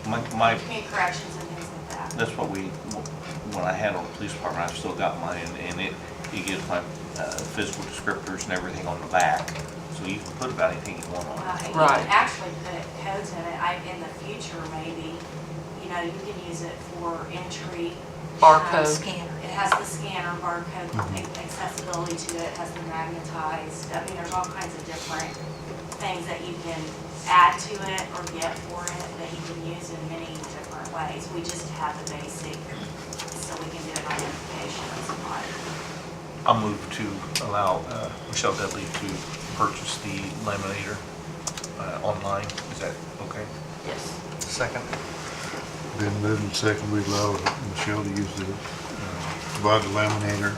Community corrections and things like that. That's what when I had on the police department, I've still got mine, and it gives my physical descriptors and everything on the back, so you can put about anything you want on it. You Right. can actually put codes in it, in the future maybe, you know, you can use it for entry. Barcode. Scanner. It has the scanner, barcode, accessibility to it, has the magnetized, I mean, there's all kinds of different things that you can add to it or get for it that you can use in many different ways. We just have the basic, so we can do an identification of somebody. I'll move to allow Michelle Dudley to purchase the laminator online. Is that okay? Yes. Second? Then moved and second, we allow Michelle to use the, provide the laminator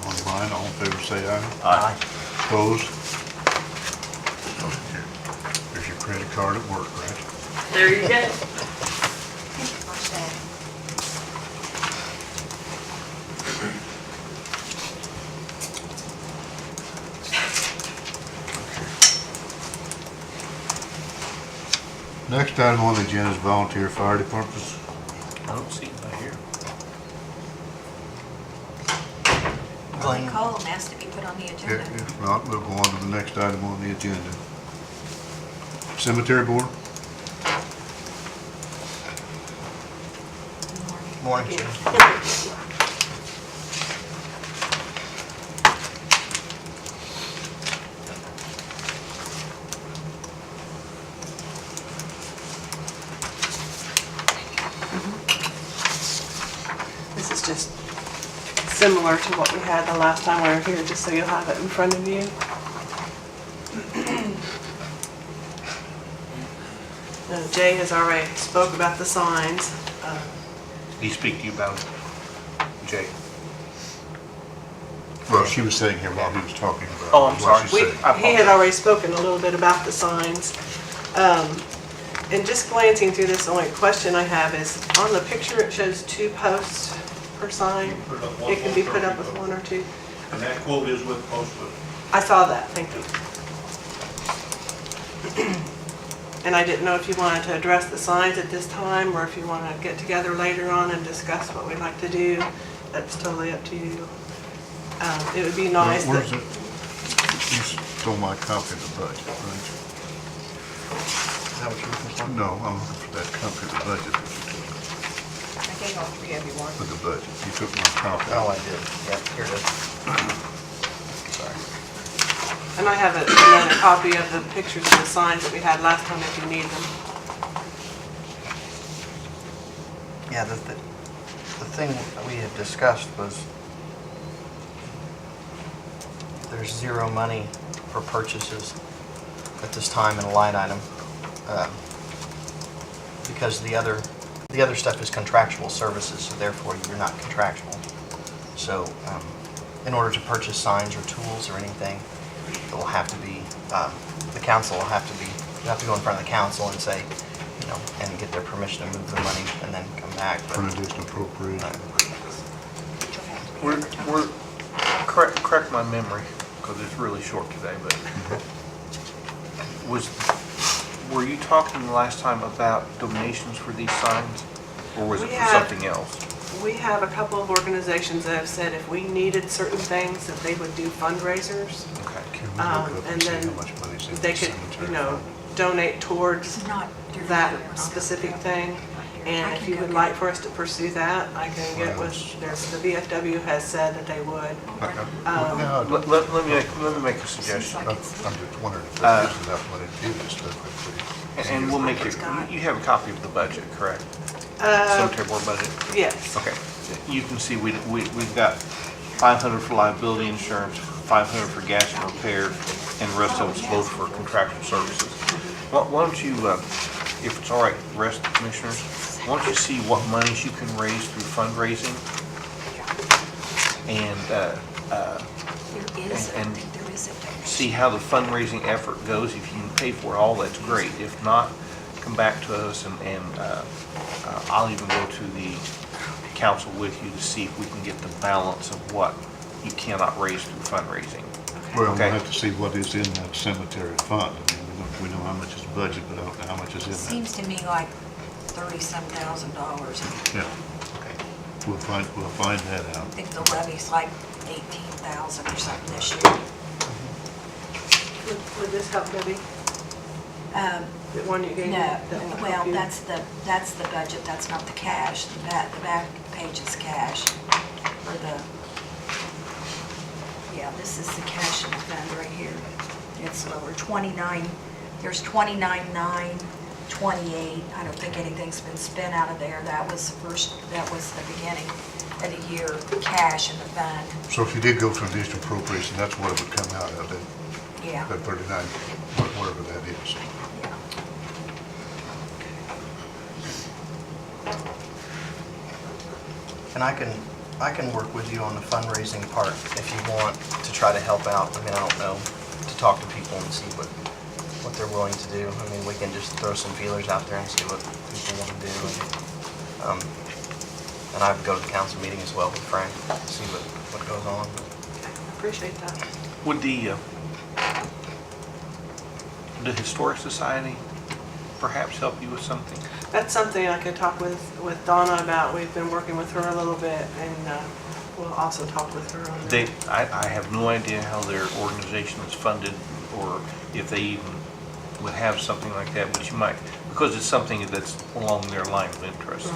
online. All in favor, say aye. Aye. Opposed? Motion carried. There's your credit card at work, right? There you go. First day. Next item on the agenda is volunteer fire departments. I don't see it right here. Glenn? Call them, asked to be put on the agenda. If not, we'll go on to the next item on the agenda. Cemetery board? Morning, Jim. This is just similar to what we had the last time we were here, just so you'll have it in front of you. Now, Jay has already spoke about the signs. Did he speak to you about it, Jay? Well, she was sitting here while he was talking about. Oh, I'm what sorry. she said. He had already spoken a little bit about the signs. And just glancing through this, the only question I have is, on the picture, it shows 2 posts per sign. It can be put up with 1 or 2. And that quote is with post I saw that, thank you. And I didn't know if you wanted to address the signs at this time, or if you want to get together later on and discuss what we'd like to do. That's totally up to you. It would be nice Where's that, it? You stole my copy of the budget, right? Is that what you're looking for? No, I'm looking for that copy of the budget that you took, I gave all 3 of you one. for the budget. You took my copy. Oh, I did. Yep, here it is. Sorry. and I have another copy of the pictures of the signs that we had last time if you need them. Yeah, the thing that we had discussed was there's 0 money for purchases at this time in a line item. Because the other stuff is contractual services, so therefore you're not contractual. So in order to purchase signs or tools or anything, it will have to be, the council will have to be, you have to go in front of the council and say, you know, and get their permission to move the money and then come back. For an additional appropriation. Correct my memory, because it's really short today, but were you talking the last time about donations for these signs? Or was it We for have- something else? We have a couple of organizations that have said if we needed certain things, that they would do fundraisers. Okay. Can we look up And and see then how much money's in they the could, cemetery you know, fund? donate towards It's not. that specific thing. And if you would like for us to pursue that, I can get with, the VFW has said that they would. No, Let me make a suggestion. I'm just wondering if there is enough money to do this stuff quickly. And we'll make it, you have a copy of the budget, correct? Cemetery board budget? Yes. Okay. You can see we've got 500 for liability insurance, 500 for gas and repair, and the rest of it's both for contractual services. Why don't you, if it's all right, the rest of the commissioners, why don't you see what monies you can raise through fundraising? And There is, I and- think there is a donation. see how the fundraising effort goes. If you can pay for it all, that's great. If not, come back to us and I'll even go to the council with you to see if we can get the balance of what you cannot raise through fundraising. Well, Okay. we'll have to see what is in that cemetery fund. I mean, we know how much is budget, but I don't know how much is in that. Seems to me like $30-some thousand. Yeah, we'll find that I out. think the levy's like 18,000 or something this year. Would this help, Debbie? The one you gave me? No, that will help well, you? that's the budget, that's not the cash. The back page is cash. Or yeah, this is the cash in the fund right here. It's lower, 29, there's 29,928. I don't think anything's been spent out of there. That was the beginning of the year, cash in the fund. So if you did go for additional appropriation, that's what it would come out of, Yeah. that 39, whatever that is. Yeah. And I can work with you on the fundraising part if you want to try to help out. I mean, I don't know, to talk to people and see what they're willing to do. I mean, we can just throw some feelers out there and see what people want to do. And I would go to the council meeting as well with Frank, see what goes on. Appreciate that. Would the Historic Society perhaps help you with something? That's something I could talk with Donna about. We've been working with her a little bit, and we'll also talk with her on that. I have no idea how their organization is funded or if they even would have something like that, but you might, because it's something that's along their line of interest.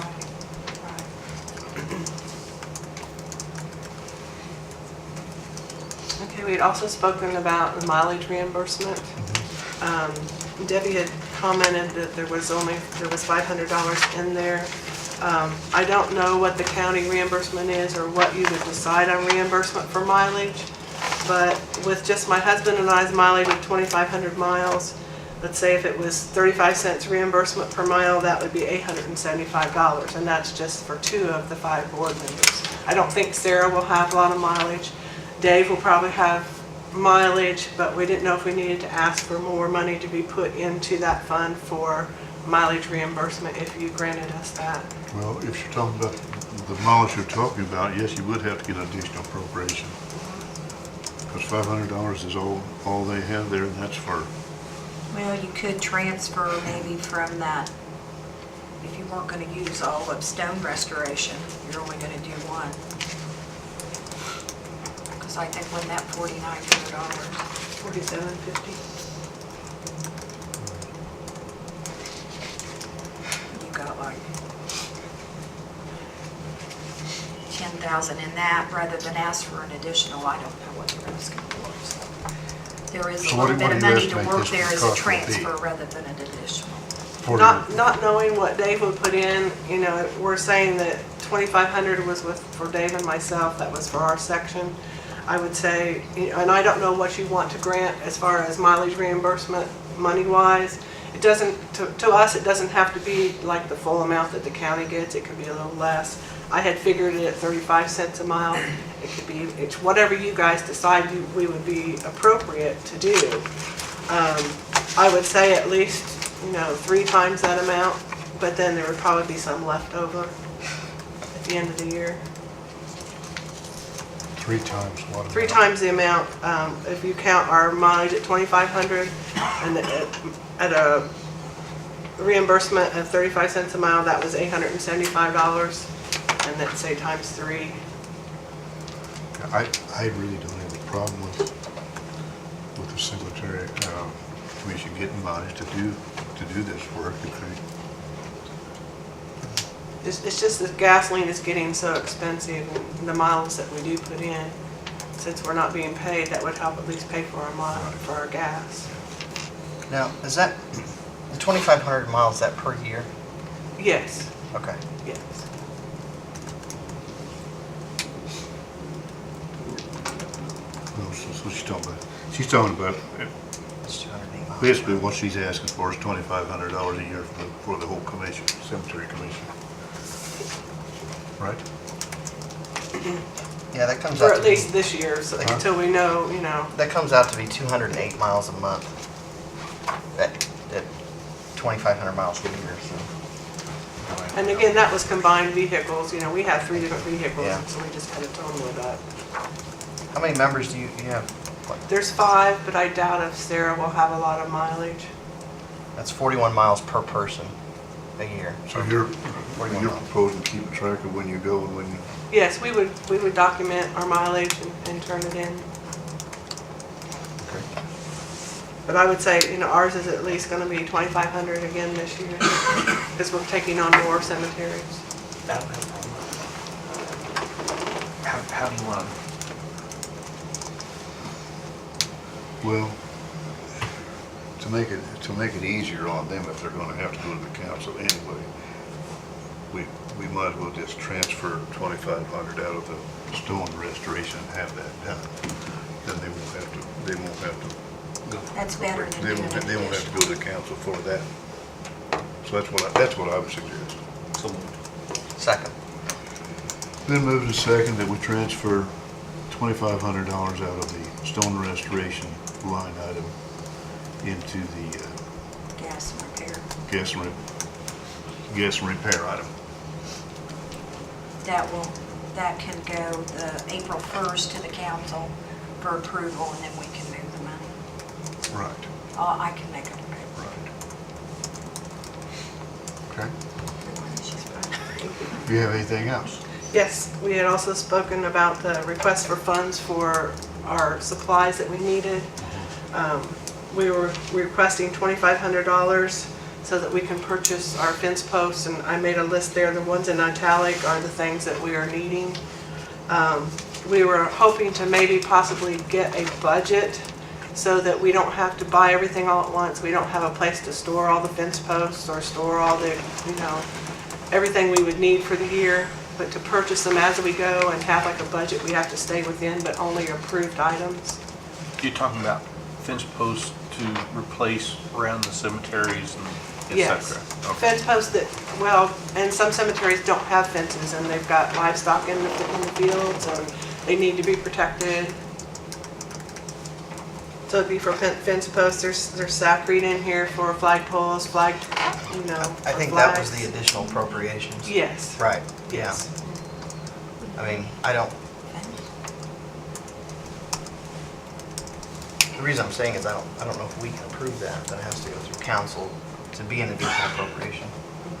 Okay, we had also spoken about the mileage reimbursement. Debbie had commented that there was $500 in there. I don't know what the county reimbursement is or what you would decide on reimbursement for mileage, but with just my husband and I's mileage of 2,500 miles, let's say if it was 35 cents reimbursement per mile, that would be $875, and that's just for 2 of the 5 board members. I don't think Sarah will have a lot of mileage. Dave will probably have mileage, but we didn't know if we needed to ask for more money to be put into that fund for mileage reimbursement if you granted us that. Well, if you're talking about the mileage you're talking about, yes, you would have to get an additional appropriation. Because $500 is all they have there, and that's for, Well, you could transfer maybe from that, if you weren't going to use all of stone restoration, you're only going to do one. Because I think when that $4,900, $47.50. you got like 10,000 in that, rather than ask for an additional, I don't know what the rest can be. So there is So a what little do bit you of money to estimate work this there would as a cost would be? transfer rather than an additional. Not knowing what Dave would put in, you know, we're saying that 2,500 was for Dave and myself, that was for our section. I would say, you know, and I don't know what you want to grant as far as mileage reimbursement money-wise. It doesn't, to us, it doesn't have to be like the full amount that the county gets, it could be a little less. I had figured it at 35 cents a mile. It could be, it's whatever you guys decide we would be appropriate to do. I would say at least, you know, 3 times that amount, but then there would probably be some left over at the end of the year. 3 times what? Three times the amount, if you count our mileage at 2,500 and at a reimbursement of 35 cents a mile, that was $875. And then say times 3. I really don't have a problem with the cemetery commission getting money to do this work. It's just that gasoline is getting so expensive and the miles that we do put in, since we're not being paid, that would help at least pay for our mileage, for our gas. Now, is that, the 2,500 miles, is that per year? Yes, Okay. yes. So she's talking about, It's 208 miles. basically what she's asking for is $2,500 a year for the whole commission, cemetery commission. Right? Yeah, that comes For out at to be, least this year, so until we know, that comes out to be 208 miles a month. At 2,500 miles a year, so. And again, that was combined vehicles, we have 3 different vehicles, Yeah. so we just had a total of that. How many members do you have? What, There's 5, but I doubt if Sarah will have a lot of mileage. that's 41 miles per person a year. So you're 41 miles. proposing keeping track of when you go and when you... Yes, we would document our mileage and turn it in. Okay. But I would say, ours is at least gonna be 2,500 again this year, because we're taking on more cemeteries. I don't have a problem with that. How do you want to? Well, to make it easier on them if they're gonna have to go to the council anyway, we might as well just transfer 2,500 out of the stone restoration and have that done. Then they won't have to go. That's better than doing it. They won't have to go to the council for that. So that's what I would suggest. So moved. Second. Then move to second that we transfer $2,500 out of the stone restoration line item into the Gas and repair. gas and repair item. That can go the April 1st to the council for approval, and then we can move the money. Right, I can make it. right. Okay. Do you have anything else? Yes, we had also spoken about the request for funds for our supplies that we needed. We were requesting $2,500 so that we can purchase our fence posts, and I made a list there. The ones in italic are the things that we are needing. We were hoping to maybe possibly get a budget so that we don't have to buy everything all at once. We don't have a place to store all the fence posts or store all the, everything we would need for the year. But to purchase them as we go and have like a budget we have to stay within, but only approved items. You're talking about fence posts to replace around the cemeteries and et Yes. cetera? Okay. Fence posts that, and some cemeteries don't have fences and they've got livestock in the fields and they need to be protected. So it'd be for fence posts, there's saccharine in here for flagpoles, I think that was the additional appropriations. Yes, Right, yeah. yes. I mean, I don't, the reason I'm saying is I don't know if we can approve that, but it has to go through council to be an additional appropriation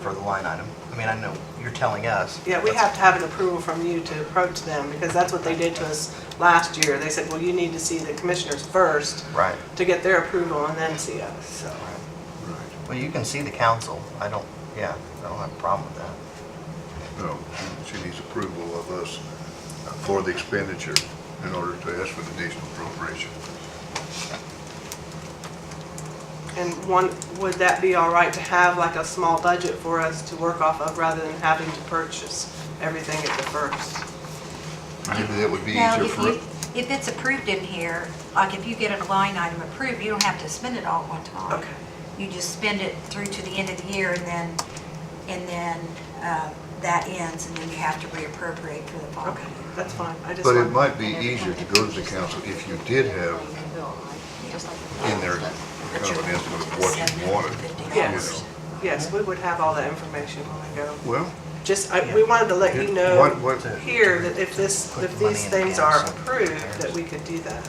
for the line item. I mean, I know you're telling us. Yeah, we have to have an approval from you to approach them because that's what they did to us last year. They said, well, you need to see the commissioners first Right. to get their approval and then see us, so. Well, you can see the council. I don't have a problem with that. No, she needs approval of us for the expenditure in order to ask for the additional appropriation. And would that be all right to have like a small budget for us to work off of rather than having to purchase everything at the first? Maybe that would be Now, easier for... if it's approved in here, like if you get a line item approved, you don't have to spend it all at one time. Okay. You just spend it through to the end of the year and then that ends and then you have to reappropriate for the following Okay, year. that's fine. I just But it want, might be easier to go to the council if you did have in there kind of an estimate of what you wanted. yes, yes, we would have all that information when we go. Well, we wanted to let you know What- here that if Put if money these in the things are gas. approved, that we could do that.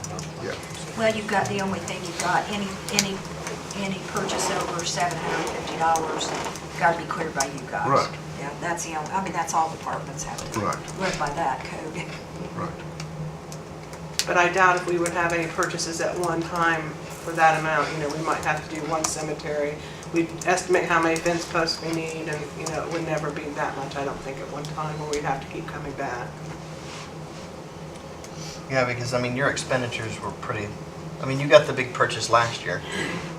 Yeah, Well, you've got, the only thing you've got, any purchase over $750, got to be cleared by you guys. Right. Yeah, that's the only, I mean, that's all departments have to Right. live by that code. right. But I doubt if we would have any purchases at one time for that amount, we might have to do one cemetery. We'd estimate how many fence posts we need, and, it would never be that much, I don't think, at one time, or we'd have to keep coming back. Yeah, because, I mean, your expenditures were pretty, I mean, you got the big purchase last year,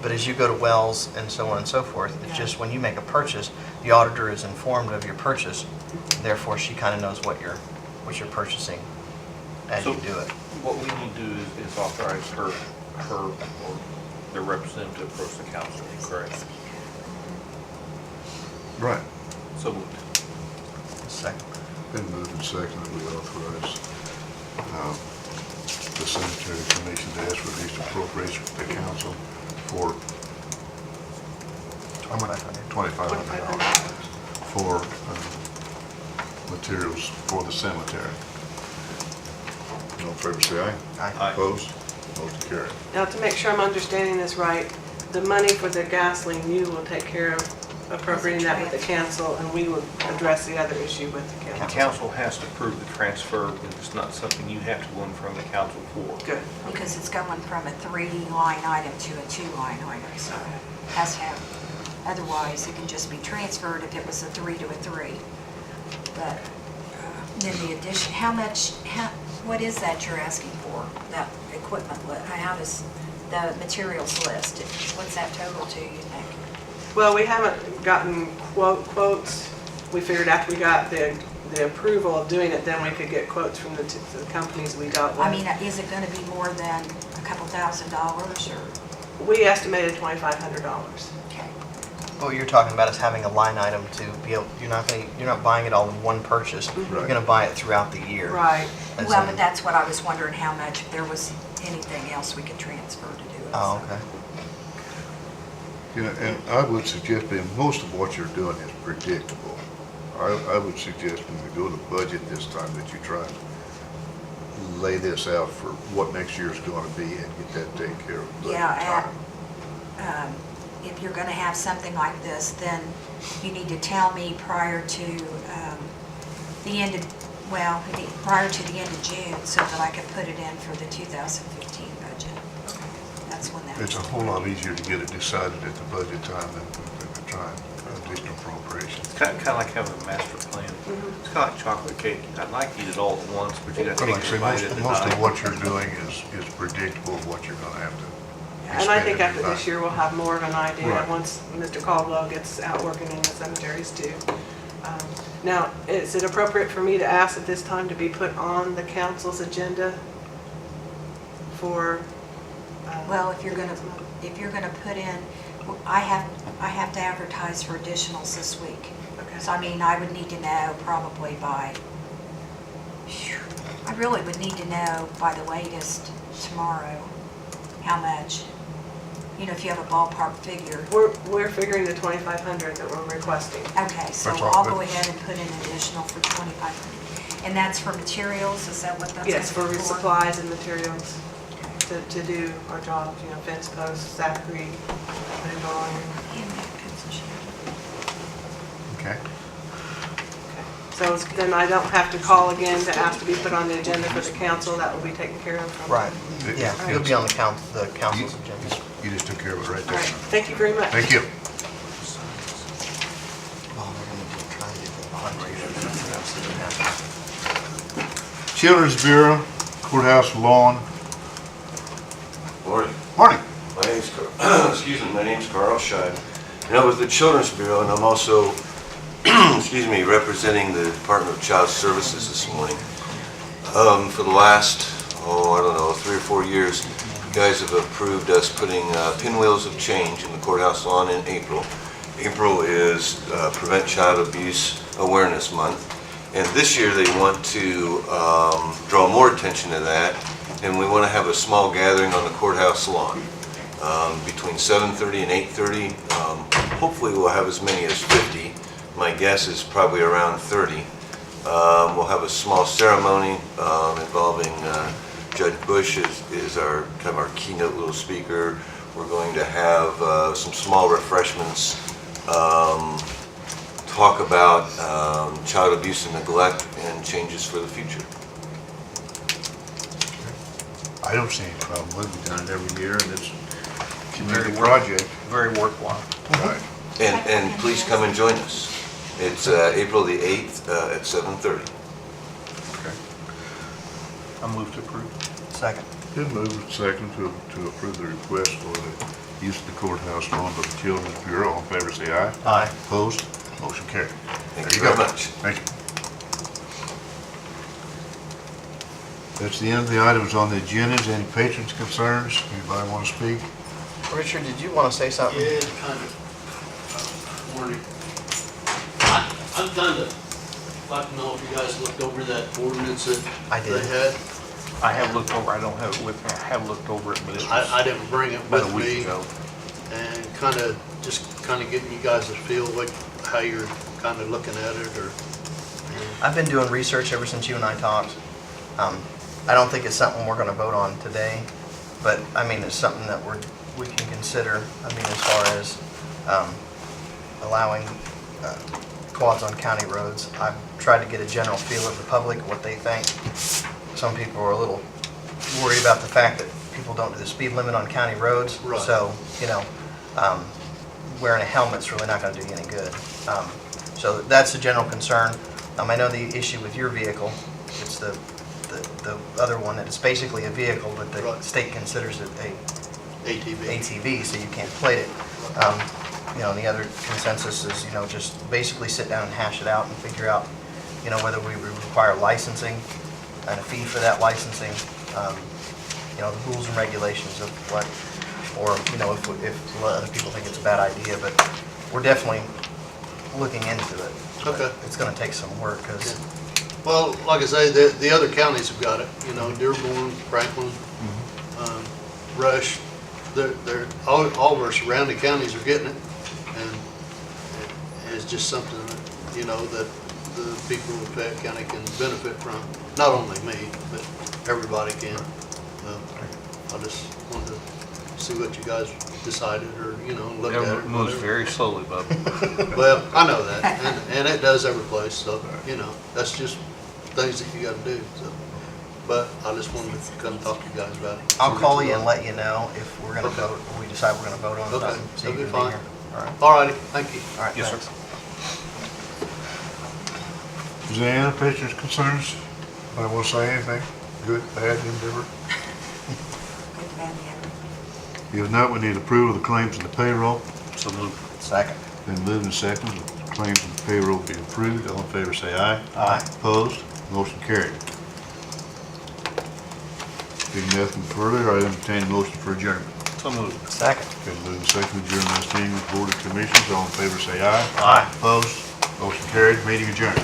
but as you go to Wells and so on and so forth, it's just when you make a purchase, the auditor is informed of your purchase, therefore she kind of knows what you're purchasing as you So- do it. What we need to do is authorize her or their representative approach the council, correct? Right. So moved. Second. Been moved and seconded, we authorize the cemetery commission to ask for these appropriations to the council for $2,500 for materials for the cemetery. All in favor, say aye. Aye. Opposed? Motion carried. Now, to make sure I'm understanding this right, the money for the gasoline, you will take care of appropriating that with the council, and we will address the other issue with the The council. council has to approve the transfer, but it's not something you have to go in front of the council for. Good. Because it's going from a 3-line item to a 2-line item, so it has to have, otherwise it can just be transferred if it was a 3 to a 3. But then the addition, what is that you're asking for, that equipment list? How does the materials list, what's that total to, you think? Well, we haven't gotten quotes. We figured after we got the approval of doing it, then we could get quotes from the companies we dealt with. I mean, is it going to be more than a couple $1,000s, or? We estimated $2,500. Okay. What you're talking about is having a line item to be able, you're not buying it all in one purchase. You're going to buy it throughout the year. Right. As Well, in- but that's what I was wondering, how much, if there was anything else we could transfer to do it. Oh, so. okay. And I would suggest that most of what you're doing is predictable. I would suggest when we go to budget this time that you try and lay this out for what next year's going to be and get that taken care of. budget Yeah, time. if you're going to have something like this, then you need to tell me prior to the end of, prior to the end of June, so that I can put it in for the 2015 budget. That's when that. It's a whole lot easier to get it decided at the budget time than to try additional appropriations. It's kind of like having a master plan. It's kind of like chocolate cake. I'd like to eat it all at once, but you got to Like I take say, a bite at a most of time. what you're doing is predictable of what you're going to have to And I think expend after in this year, we'll have more of an idea, Right. once Mr. Caldwell gets out working in the cemeteries too. Now, is it appropriate for me to ask at this time to be put on the council's agenda for? Well, if you're going to put in, I have to advertise for additionals this week. Okay. So I mean, I would need to know probably by, I really would need to know by the latest tomorrow how much, if you have a ballpark figure. We're figuring the 2,500 that we're requesting. Okay, so That's all I'll good. go ahead and put in additional for 2,500. And that's for materials, is that what that's? Yes, for gonna be supplies and materials Okay. to do our jobs, fence posts, Zachary, and all. And that position. Okay. So then I don't have to call again to ask to be put on the agenda for the council, that will be taken care of from. Right. It- Yeah, it's- it'll be on the council's You agenda. you just took care of it right All there. right, thank you very much. Thank you. Well, we're going to try and get the bond rated. Children's Bureau, Courthouse Lawn. Morning. Morning. My name's my name's Carl Scheib. And I'm with the Children's Bureau, and I'm also, representing the Department of Child Services this morning. For the last, 3 or 4 years, you guys have approved us putting pinwheels of change in the courthouse lawn in April. April is Prevent Child Abuse Awareness Month. And this year they want to draw more attention to that, and we want to have a small gathering on the courthouse lawn between 7:30 and 8:30. Hopefully we'll have as many as 50. My guess is probably around 30. We'll have a small ceremony involving Judge Bush is our kind of our keynote little speaker. We're going to have some small refreshments, talk about child abuse and neglect and changes for the future. I don't see any problem with it. We've done it every year, and it's a Very community worth- project. Very worthwhile. Right. And please come and join us. It's April the 8th at 7:30. Okay. I move to approve. Second. Been moved and second to approve the request for the use of the courthouse lawn by the Children's Bureau. All in favor, say aye. Aye. Opposed? Motion carried. Thank There you very go. much. Thank you. That's the end of the items on the agenda. Is any patrons' concerns? Anybody want to speak? Richard, did you want to say something? Yeah, it's kind of, morning. I'm kind of, like to know if you guys looked over that ordinance that I did. they had. I have looked over, I don't have it with me, I have looked over it, but it was I didn't bring it about a with week me. ago. And kind of, just kind of getting you guys to feel what, how you're kind of looking at it, or, I've been doing research ever since you and I talked. I don't think it's something we're going to vote on today, but I mean, it's something that we can consider. I mean, as far as allowing quads on county roads. I've tried to get a general feel of the public, what they think. Some people are a little worried about the fact that people don't do the speed limit on county roads. Right. So, you know, wearing a helmet's really not going to do you any good. So that's the general concern. I know the issue with your vehicle, it's the other one that is basically a vehicle, but the Right. state considers it a ATV. ATV, so you can't plate it. You know, and the other consensus is, you know, just basically sit down and hash it out and figure out, you know, whether we require licensing and a fee for that licensing, you know, the rules and regulations of what, or, you know, if other people think it's a bad idea, but we're definitely looking into it. Okay. It's gonna take some work, because Well, like I say, the other counties have got it, you know, Dearborn, Franklin, Rush, they're, all of our surrounding counties are getting it. And it's just something, that, you know, that the people of Fayette County can benefit from. Not only me, but everybody can. I just wanted to see what you guys decided, or, you know, look at It it. moves whatever. very slowly, Bub. Well, I know that, and it does every place, so, you know, that's just things that you gotta do, so. But I just wanted to come talk to you guys about it. I'll call you and let you know if we're gonna vote, or we decide we're gonna vote on Okay, something. so you that'll be can fine. here. All right, All righty, thank you. all right, Yes, sir. thanks. Is there any other pictures, concerns? Anybody want to say anything? Good, bad, indifferent? If not, we need approval of the claims and the payroll. So moved. Second. Been moved and seconded, the claims and the payroll be approved. All in favor, say aye. Aye. Opposed? Motion carried. Being nothing further, I entertain a motion for adjournment. So moved. Second. Been moved and seconded, adjourn this meeting with Board of Commissioners. All in favor, say aye. Aye. Opposed? Motion carried, meeting adjourned.